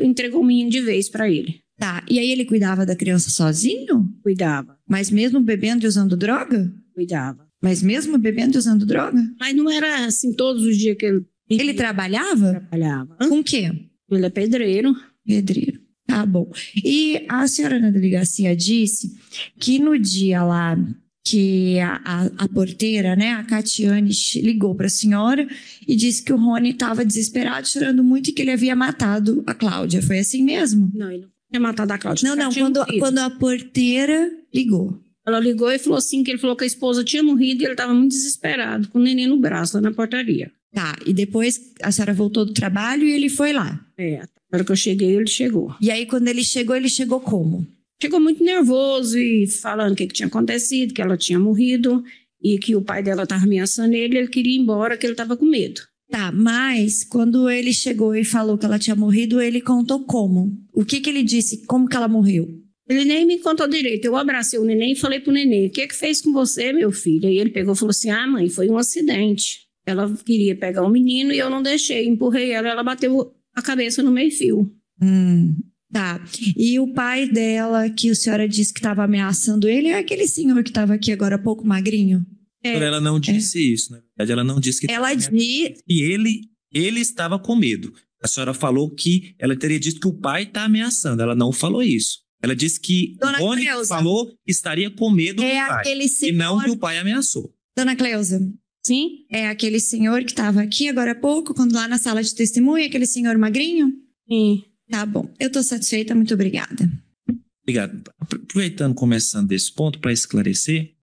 entregou o menino de vez para ele. Tá. E aí ele cuidava da criança sozinho? Cuidava. Mas mesmo bebendo e usando droga? Cuidava. Mas mesmo bebendo e usando droga? Mas não era assim todos os dias que ele... Ele trabalhava? Trabalhava. Com o quê? Ele é pedreiro. Pedreiro. Tá bom. E a senhora na delegacia disse que no dia lá que a porteira, né, a Catiane, ligou para a senhora e disse que o Rony estava desesperado, chorando muito e que ele havia matado a Cláudia. Foi assim mesmo? Não, ele não tinha matado a Cláudia. Não, quando a porteira ligou. Ela ligou e falou assim, que ele falou que a esposa tinha morrido e ele estava muito desesperado, com o neném no braço, lá na portaria. Tá, e depois a senhora voltou do trabalho e ele foi lá. Na hora que eu cheguei, ele chegou. E aí, quando ele chegou como? Chegou muito nervoso e falando o que tinha acontecido, que ela tinha morrido e que o pai dela estava ameaçando ele queria ir embora, que ele estava com medo. Tá, mas quando ele chegou e falou que ela tinha morrido, ele contou como? O que ele disse? Como que ela morreu? Ele nem me contou direito. Eu abracei o neném e falei pro neném, o que fez com você, meu filho? Aí ele pegou e falou assim, mãe, foi um acidente. Ela queria pegar o menino e eu não deixei, empurrei ela, ela bateu a cabeça no meio-fio. Tá. E o pai dela, que a senhora disse que estava ameaçando ele, é aquele senhor que estava aqui agora há pouco, magrinho? Ela não disse isso, na verdade. Ela não disse que... Ela disse... E ele estava com medo. A senhora falou que ela teria dito que o pai está ameaçando. Ela não falou isso. Ela disse que Dona Rony Cleusa, falou que estaria com medo do pai. aquele senhor... E não que o pai ameaçou. Dona Cleusa, Sim? é aquele senhor que estava aqui agora há pouco, quando lá na sala de testemunha, aquele senhor magrinho? Sim. Tá bom. Eu tô satisfeita, muito obrigada. Obrigado. Aproveitando, começando desse ponto, para esclarecer,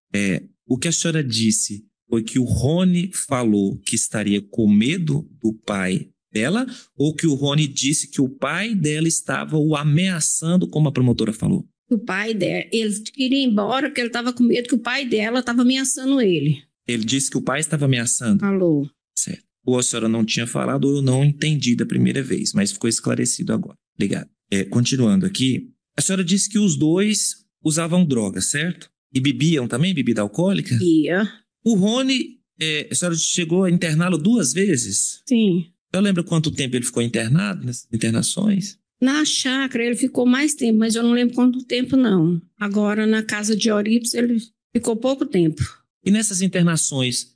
o que a senhora disse foi que o Rony falou que estaria com medo do pai dela, ou que o Rony disse que o pai dela estava o ameaçando, como a promotora falou? O pai dela, ele queria ir embora porque ele estava com medo que o pai dela estava ameaçando ele. Ele disse que o pai estava ameaçando? Falou. Certo. Ou a senhora não tinha falado ou eu não entendi da primeira vez, mas ficou esclarecido agora. Obrigado. Continuando aqui, a senhora disse que os dois usavam droga, certo? E bebiam também, bebida alcoólica? Ia. O Rony, a senhora chegou a interná-lo 2 vezes? Sim. Eu lembro quanto tempo ele ficou internado nessas internações? Na chácara ele ficou mais tempo, mas eu não lembro quanto tempo não. Agora na casa de Eurípides ele ficou pouco tempo. E nessas internações,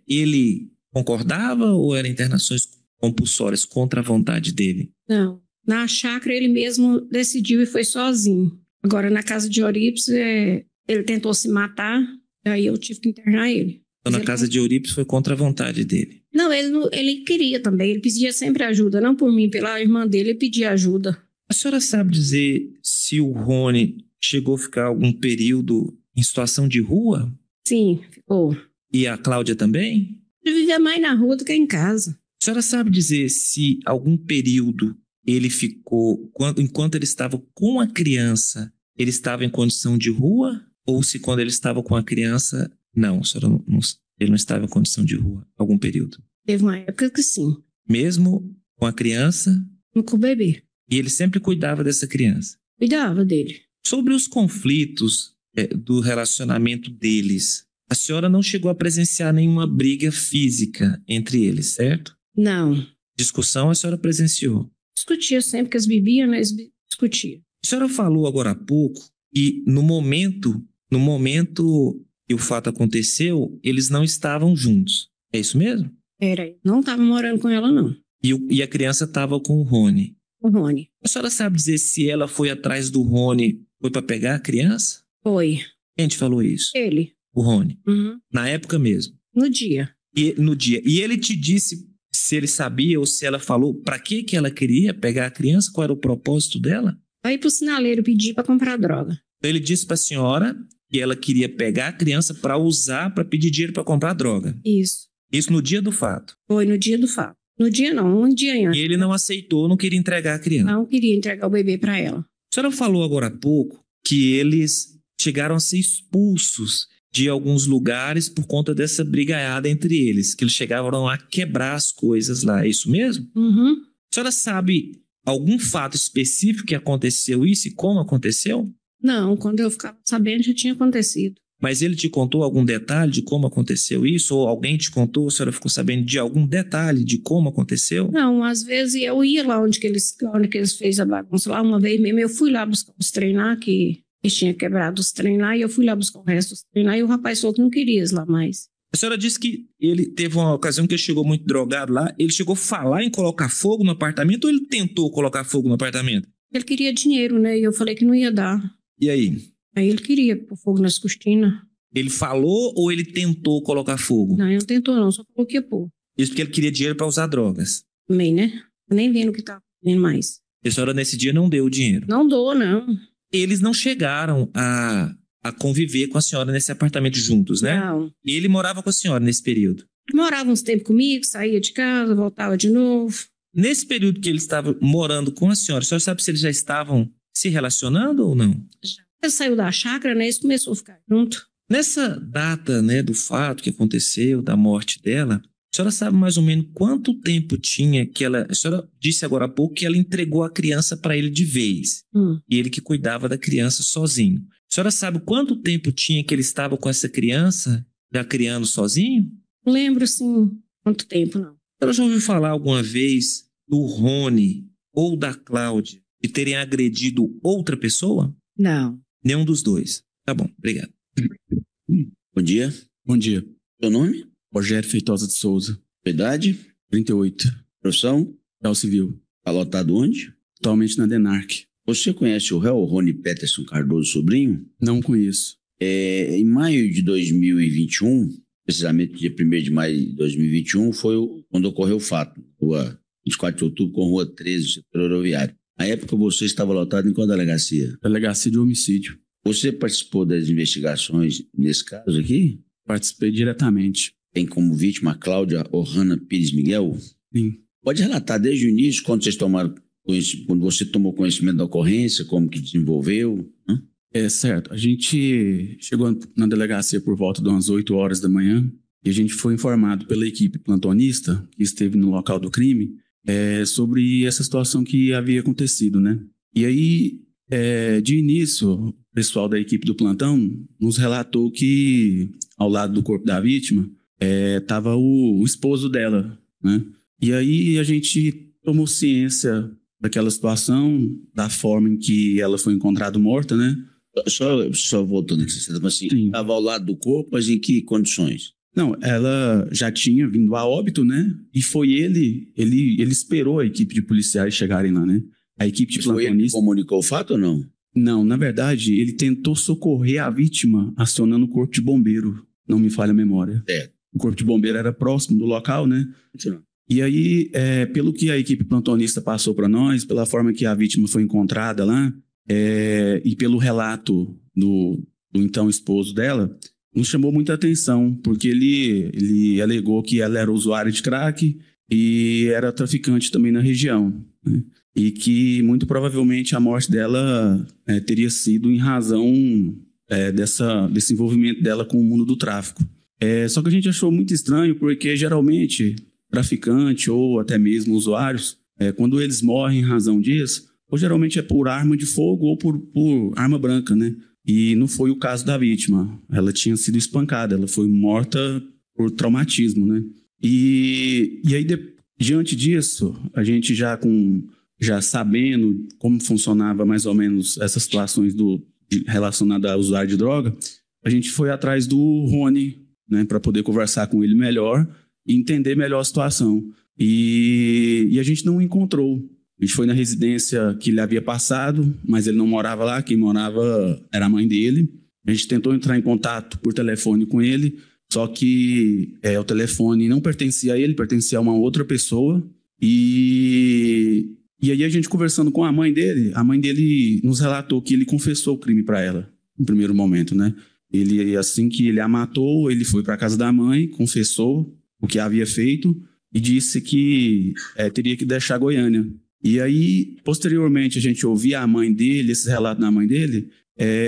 ele concordava ou eram internações compulsórias contra a vontade dele? Não. Na chácara ele mesmo decidiu e foi sozinho. Agora na casa de Eurípides ele tentou se matar, aí eu tive que internar ele. Então na casa de Eurípides foi contra a vontade dele? Não, ele queria também, ele pedia sempre ajuda, não por mim, pela irmã dele, ele pedia ajuda. A senhora sabe dizer se o Rony chegou a ficar algum período em situação de rua? Sim, ficou. E a Cláudia também? Ele vivia mais na rua do que em casa. A senhora sabe dizer se algum período ele ficou, enquanto ele estava com a criança, ele estava em condição de rua? Ou se quando ele estava com a criança, não, a senhora ele não estava em condição de rua, algum período? Teve uma época que sim. Mesmo com a criança? Com o bebê. E ele sempre cuidava dessa criança? Cuidava dele. Sobre os conflitos do relacionamento deles, a senhora não chegou a presenciar nenhuma briga física entre eles, certo? Não. Discussão a senhora presenciou? Discutia sempre que eles bebiam, né? Eles discutiam. A senhora falou agora há pouco que no momento que o fato aconteceu, eles não estavam juntos. É isso mesmo? Era. Não estava morando com ela, não. E a criança estava com o Rony? O Rony. A senhora sabe dizer se ela foi atrás do Rony, foi para pegar a criança? Foi. Quem te falou isso? Ele. O Rony. Uhum. Na época mesmo? No dia. No dia. E ele te disse se ele sabia ou se ela falou para que ela queria pegar a criança? Qual era o propósito dela? Vai pro sinaleiro pedir para comprar droga. Então ele disse para a senhora que ela queria pegar a criança para usar, para pedir dinheiro para comprar droga. Isso. Isso no dia do fato? Foi no dia do fato. No dia não, um dia antes. E ele não aceitou, não queria entregar a criança? Não queria entregar o bebê para ela. A senhora falou agora há pouco que eles chegaram a ser expulsos de alguns lugares por conta dessa brigaiada entre eles, que eles chegaram a quebrar as coisas lá, é isso mesmo? Uhum. A senhora sabe algum fato específico que aconteceu isso e como aconteceu? Não, quando eu ficava sabendo já tinha acontecido. Mas ele te contou algum detalhe de como aconteceu isso? Ou alguém te contou, a senhora ficou sabendo de algum detalhe de como aconteceu? Não, às vezes eu ia lá onde que eles fez a bagunça. Lá uma vez mesmo eu fui lá buscar os trem lá, que eles tinham quebrado os trem lá, e eu fui lá buscar o resto dos trem lá, e o rapaz falou que não queria ir lá mais. A senhora disse que ele teve uma ocasião que ele chegou muito drogado lá, ele chegou a falar em colocar fogo no apartamento ou ele tentou colocar fogo no apartamento? Ele queria dinheiro, né, e eu falei que não ia dar. E aí? Aí ele queria pôr fogo nas cortinas. Ele falou ou ele tentou colocar fogo? Não, ele não tentou não, só falou que ia pôr. Isso porque ele queria dinheiro para usar drogas. Também, né? Nem vendo o que tá fazendo mais. E a senhora nesse dia não deu o dinheiro? Não dou, não. Eles não chegaram a conviver com a senhora nesse apartamento juntos, né? Não. E ele morava com a senhora nesse período? Morava uns tempos comigo, saía de casa, voltava de novo. Nesse período que ele estava morando com a senhora sabe se eles já estavam se relacionando ou não? Ele saiu da chácara, né? Eles começaram a ficar junto. Nessa data, né, do fato que aconteceu, da morte dela, a senhora sabe mais ou menos quanto tempo tinha que ela... A senhora disse agora há pouco que ela entregou a criança para ele de vez. E ele que cuidava da criança sozinho. A senhora sabe quanto tempo tinha que ele estava com essa criança, já criando sozinho? Não lembro, assim, quanto tempo, não. A senhora já ouviu falar alguma vez do Rony ou da Cláudia de terem agredido outra pessoa? Não. Nenhum dos dois. Tá bom, obrigado. Bom dia. Bom dia. Seu nome? Rogério Feitosa de Souza, Idade? 38. Profissão? Réu civil. Tá lotado onde? Atualmente na DENARC. Você conhece o réu Rony Peterson Cardoso Sobrinho? Não conheço. Em maio de 2021, precisamente dia 1º de maio de 2021, foi quando ocorreu o fato. Rua 24 de outubro com Rua 13, setor aeroviário. Na época você estava lotado em qual delegacia? Delegacia de homicídio. Você participou das investigações nesse caso aqui? Participei diretamente. Tem como vítima a Cláudia Ohana Pires Miguel? Sim. Pode relatar desde o início, quando você tomou conhecimento da ocorrência, como que desenvolveu? Certo. A gente chegou na delegacia por volta de umas 8 horas da manhã e a gente foi informado pela equipe plantonista que esteve no local do crime sobre essa situação que havia acontecido, né? E aí, de início, o pessoal da equipe do plantão nos relatou que ao lado do corpo da vítima estava o esposo dela, né? E aí a gente tomou ciência daquela situação, da forma em que ela foi encontrada morta, né? Só voltando aqui, você estava assim, estava ao lado do corpo, mas em que condições? Não, ela já tinha vindo a óbito, né? E foi ele esperou a equipe de policiais chegarem lá, né? A equipe de plantonista... Foi ele que comunicou o fato ou não? Não, na verdade, ele tentou socorrer a vítima acionando o corpo de bombeiro, não me falha a memória. O corpo de bombeiro era próximo do local, né? Sim. E aí, pelo que a equipe plantonista passou para nós, pela forma que a vítima foi encontrada lá, e pelo relato do então esposo dela, nos chamou muita atenção, porque ele alegou que ela era usuária de crack e era traficante também na região, né? E que muito provavelmente a morte dela teria sido em razão desse envolvimento dela com o mundo do tráfico. Só que a gente achou muito estranho, porque geralmente traficante ou até mesmo usuários, quando eles morrem em razão disso, ou geralmente é por arma de fogo ou por arma branca, né? E não foi o caso da vítima. Ela tinha sido espancada, ela foi morta por traumatismo, né? E aí, diante disso, a gente já sabendo como funcionava mais ou menos essas situações relacionadas a usuário de droga, a gente foi atrás do Rony, né, para poder conversar com ele melhor e entender melhor a situação. E a gente não o encontrou. A gente foi na residência que ele havia passado, mas ele não morava lá, quem morava era a mãe dele. A gente tentou entrar em contato por telefone com ele, só que o telefone não pertencia a ele, pertencia a uma outra pessoa. E aí a gente conversando com a mãe dele nos relatou que ele confessou o crime para ela, no primeiro momento, né? Ele, assim que ele a matou, ele foi para a casa da mãe, confessou o que havia feito e disse que teria que deixar Goiânia. E aí, posteriormente, a gente ouvia a mãe dele, esse relato da mãe dele,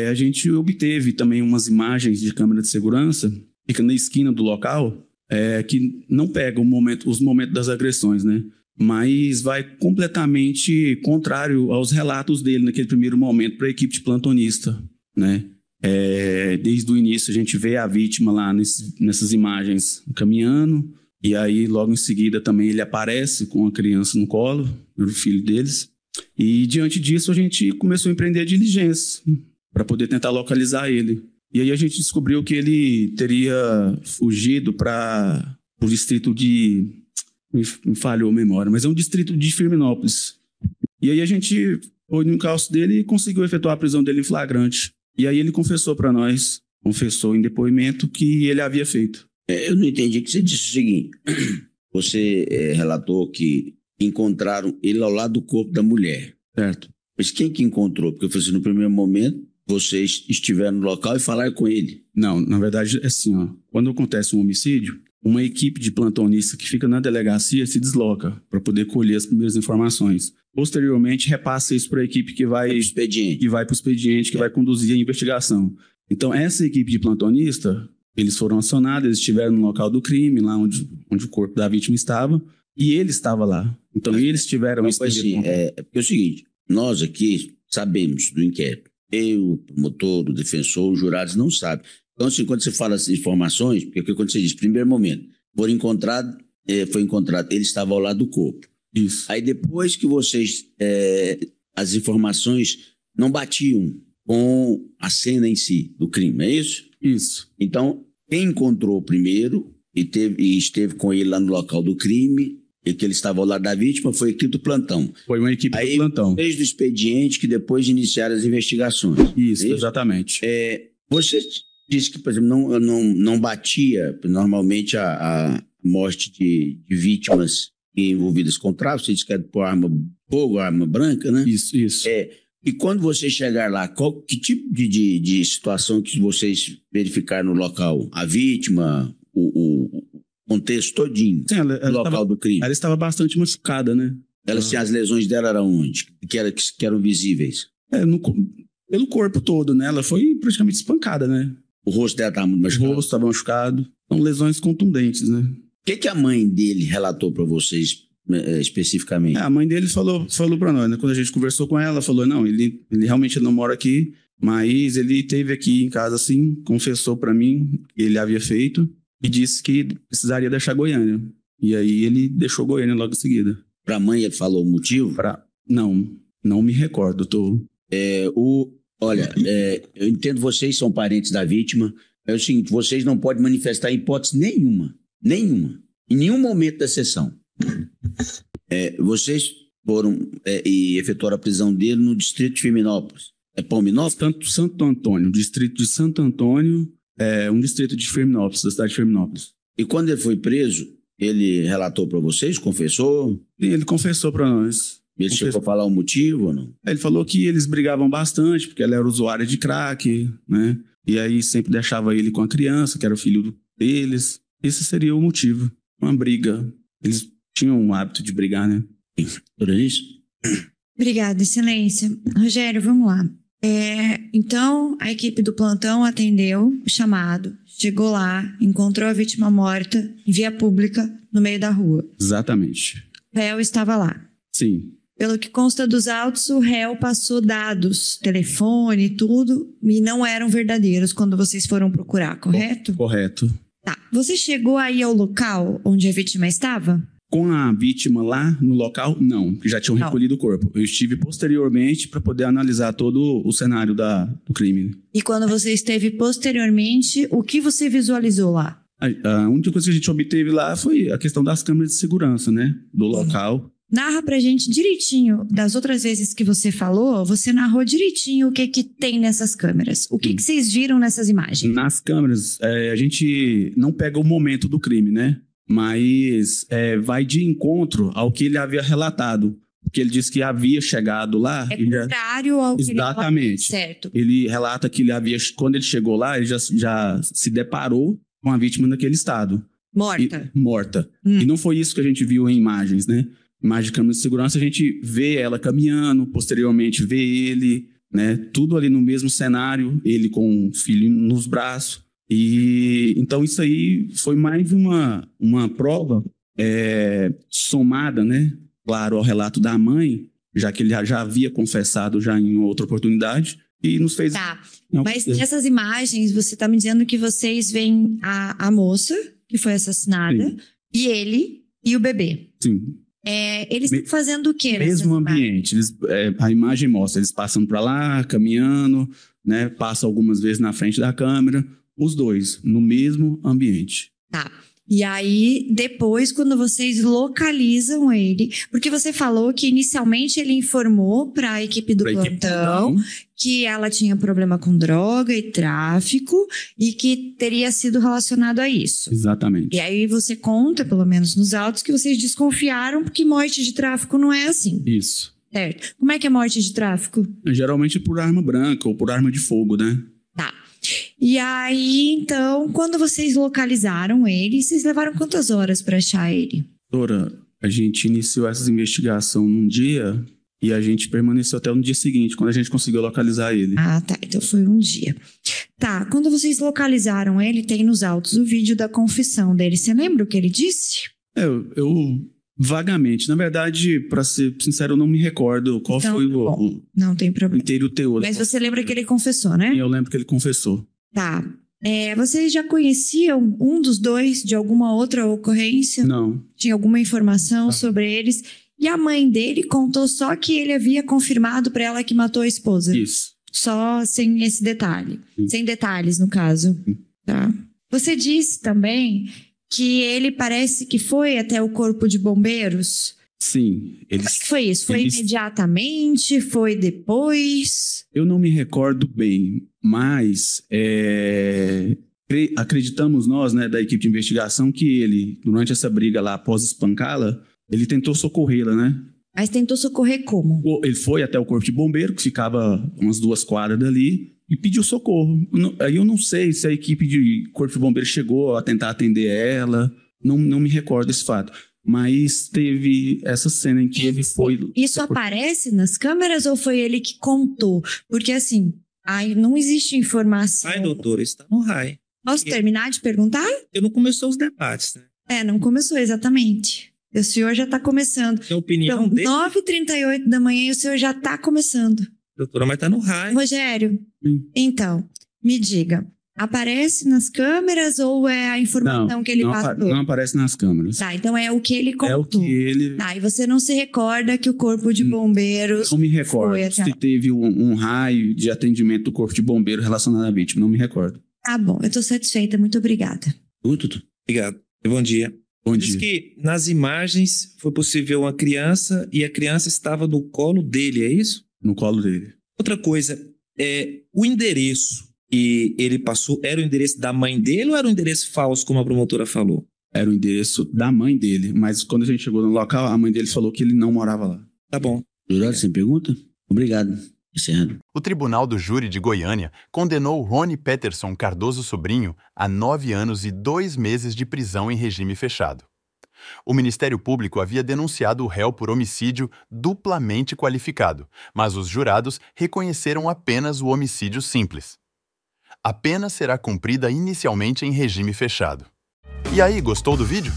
a gente obteve também umas imagens de câmera de segurança, fica na esquina do local, que não pega os momentos das agressões, né? Mas vai completamente contrário aos relatos dele naquele primeiro momento para a equipe de plantonista, né? Desde o início a gente vê a vítima lá nessas imagens caminhando, e aí logo em seguida também ele aparece com a criança no colo, o filho deles, e diante disso a gente começou a empreender diligências para poder tentar localizar ele. E aí a gente descobriu que ele teria fugido para o distrito de... me falhou a memória, mas é um distrito de Firminópolis. E aí a gente foi no encalço dele e conseguiu efetuar a prisão dele em flagrante. E aí ele confessou para nós, confessou em depoimento que ele havia feito. Eu não entendi que você disse o seguinte, você relatou que encontraram ele ao lado do corpo da mulher. Certo. Mas quem que encontrou? Porque eu falei assim, no primeiro momento, vocês estiveram no local e falaram com ele. Não, na verdade é assim, ó, quando acontece um homicídio, uma equipe de plantonista que fica na delegacia se desloca para poder colher as primeiras informações. Posteriormente, repassa isso para a equipe que vai para o expediente, que vai conduzir a investigação. Então, essa equipe de plantonista, eles foram acionados, eles estiveram no local do crime, lá onde o corpo da vítima estava, e ele estava lá. Então, eles tiveram... Porque é o seguinte, nós aqui sabemos do inquérito. Eu, o promotor, o defensor, os jurados não sabem. Então, assim, quando você fala essas informações, porque quando você diz, primeiro momento, foi encontrado, ele estava ao lado do corpo. Isso. Aí depois que vocês, as informações não batiam com a cena em si do crime, é isso? Isso. Então, quem encontrou primeiro e esteve com ele lá no local do crime, e que ele estava ao lado da vítima, foi a equipe do plantão. Foi uma equipe do plantão. Desde o expediente que depois de iniciar as investigações. Isso, exatamente. Você disse que, por exemplo, não batia normalmente a morte de vítimas envolvidas com tráfico, você disse que era por arma fogo, arma branca, né? Isso. E quando você chegar lá, que tipo de situação que vocês verificaram no local? A vítima, o contexto todinho, ela no local do crime? Ela estava bastante machucada, né? As lesões dela eram onde? Que eram visíveis? Pelo corpo todo, né? Ela foi praticamente espancada, né? O rosto dela estava muito machucado? O rosto estava machucado. São lesões contundentes, né? O que a mãe dele relatou para vocês especificamente? A mãe dele falou para nós, né? Quando a gente conversou com ela, falou, não, ele realmente não mora aqui, mas ele esteve aqui em casa, assim, confessou para mim que ele havia feito e disse que precisaria deixar Goiânia. E aí ele deixou Goiânia logo em seguida. Para a mãe ele falou o motivo? Não me recordo. Eu entendo, vocês são parentes da vítima. É o seguinte, vocês não podem manifestar hipótese nenhuma, em nenhum momento da sessão. Vocês foram e efetuaram a prisão dele no distrito de Firminópolis. É Palminópolis? Santo Antônio, distrito de Santo Antônio, um distrito de Firminópolis, da cidade de Firminópolis. E quando ele foi preso, ele relatou para vocês, confessou? Sim, ele confessou para nós. Ele chegou a falar o motivo ou não? Ele falou que eles brigavam bastante, porque ela era usuária de crack, né? E aí sempre deixava ele com a criança, que era o filho deles. Esse seria o motivo. Uma briga. Eles tinham um hábito de brigar, né? Tudo isso? Obrigada, Excelência. Rogério, vamos lá. Então, a equipe do plantão atendeu o chamado, chegou lá, encontrou a vítima morta em via pública, no meio da rua. Exatamente. O réu estava lá. Sim. Pelo que consta dos autos, o réu passou dados, telefone, tudo, e não eram verdadeiros quando vocês foram procurar, correto? Correto. Tá. Você chegou aí ao local onde a vítima estava? Com a vítima lá no local, não, que já tinham recolhido o corpo. Eu estive posteriormente para poder analisar todo o cenário do crime. E quando você esteve posteriormente, o que você visualizou lá? A única coisa que a gente obteve lá foi a questão das câmeras de segurança, né? Do local. Narra pra gente direitinho, das outras vezes que você falou, você narrou direitinho o que tem nessas câmeras. O que vocês viram nessas imagens? Nas câmeras, a gente não pega o momento do crime, né? Mas vai de encontro ao que ele havia relatado. Porque ele disse que havia chegado lá... contrário ao que exatamente. Ele certo. Ele relata que quando ele chegou lá, ele já se deparou com a vítima naquele estado. Morta. Morta. E não foi isso que a gente viu em imagens, né? Imagem de câmera de segurança, a gente vê ela caminhando, posteriormente vê ele, né? Tudo ali no mesmo cenário, ele com o filho nos braços. E então isso aí foi mais uma prova somada, né? Claro, ao relato da mãe, já que ele já havia confessado já em outra oportunidade e nos fez... Tá, mas nessas imagens você está me dizendo que vocês veem a moça que foi assassinada, sim, e ele e o bebê. Sim. Eles estão fazendo o quê? Mesmo ambiente. A imagem mostra eles passando para lá, caminhando, né? Passa algumas vezes na frente da câmera, os dois no mesmo ambiente. Tá. E aí, depois, quando vocês localizam ele... Porque você falou que inicialmente ele informou para a equipe do plantão que ela tinha problema com droga e tráfico e que teria sido relacionado a isso. Exatamente. E aí você conta, pelo menos nos autos, que vocês desconfiaram porque morte de tráfico não é assim. Isso. Certo. Como é que é morte de tráfico? Geralmente por arma branca ou por arma de fogo, né? Tá. E aí, então, quando vocês localizaram ele, vocês levaram quantas horas para achar ele? Doutora, a gente iniciou essa investigação num dia e a gente permaneceu até no dia seguinte, quando a gente conseguiu localizar ele. Ah, tá. Então foi um dia. Tá, quando vocês localizaram ele, tem nos autos o vídeo da confissão dele. Você lembra o que ele disse? Eu vagamente. Na verdade, para ser sincero, eu não me recordo qual foi o não tem problema. Inteiro teor. Mas você lembra que ele confessou, né? Eu lembro que ele confessou. Tá. Vocês já conheciam um dos dois de alguma outra ocorrência? Não. Tinha alguma informação sobre eles? E a mãe dele contou só que ele havia confirmado para ela que matou a esposa. Isso. Só sem esse detalhe. Sem detalhes, no caso. Tá. Você disse também que ele parece que foi até o corpo de bombeiros. Sim. Como é que foi isso? Foi imediatamente? Foi depois? Eu não me recordo bem, mas acreditamos nós, né, da equipe de investigação, que ele, durante essa briga lá, após espancá-la, ele tentou socorrê-la, né? Mas tentou socorrer como? Ele foi até o corpo de bombeiro, que ficava umas 2 quadras dali, e pediu socorro. Aí eu não sei se a equipe de corpo de bombeiro chegou a tentar atender ela, não me recordo desse fato. Mas teve essa cena em que ele foi... Isso aparece nas câmeras ou foi ele que contou? Porque assim, não existe informação. Ai, doutora, isso tá no RAI. Posso terminar de perguntar? Eu não começou os debates, né? Não começou exatamente. O senhor já está começando. Tem opinião dele? 9h38 da manhã e o senhor já está começando. Doutora, mas tá no RAI. Rogério, então, me diga. Aparece nas câmeras ou é a informação que ele passou? Não aparece nas câmeras. Tá, então é o que ele contou. É o que ele... Tá, e você não se recorda que o corpo de bombeiros... Não me recordo se teve um raio de atendimento do corpo de bombeiro relacionado à vítima. Não me recordo. Tá bom, eu tô satisfeita. Muito obrigada. Obrigado. Bom dia. Bom Diz dia. que nas imagens foi possível uma criança e a criança estava no colo dele, é isso? No colo dele. Outra coisa, o endereço que ele passou era o endereço da mãe dele ou era um endereço falso, como a promotora falou? Era o endereço da mãe dele, mas quando a gente chegou no local, a mãe dele falou que ele não morava lá. Tá bom. Jurado, sem pergunta? Obrigado. Encerrado. O Tribunal do Júri de Goiânia condenou Rony Peterson Cardoso Sobrinho a 9 anos e 2 meses de prisão em regime fechado. O Ministério Público havia denunciado o réu por homicídio duplamente qualificado, mas os jurados reconheceram apenas o homicídio simples. A pena será cumprida inicialmente em regime fechado. E aí, gostou do vídeo?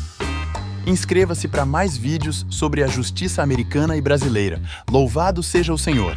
Inscreva-se para mais vídeos sobre a justiça americana e brasileira. Louvado seja o Senhor!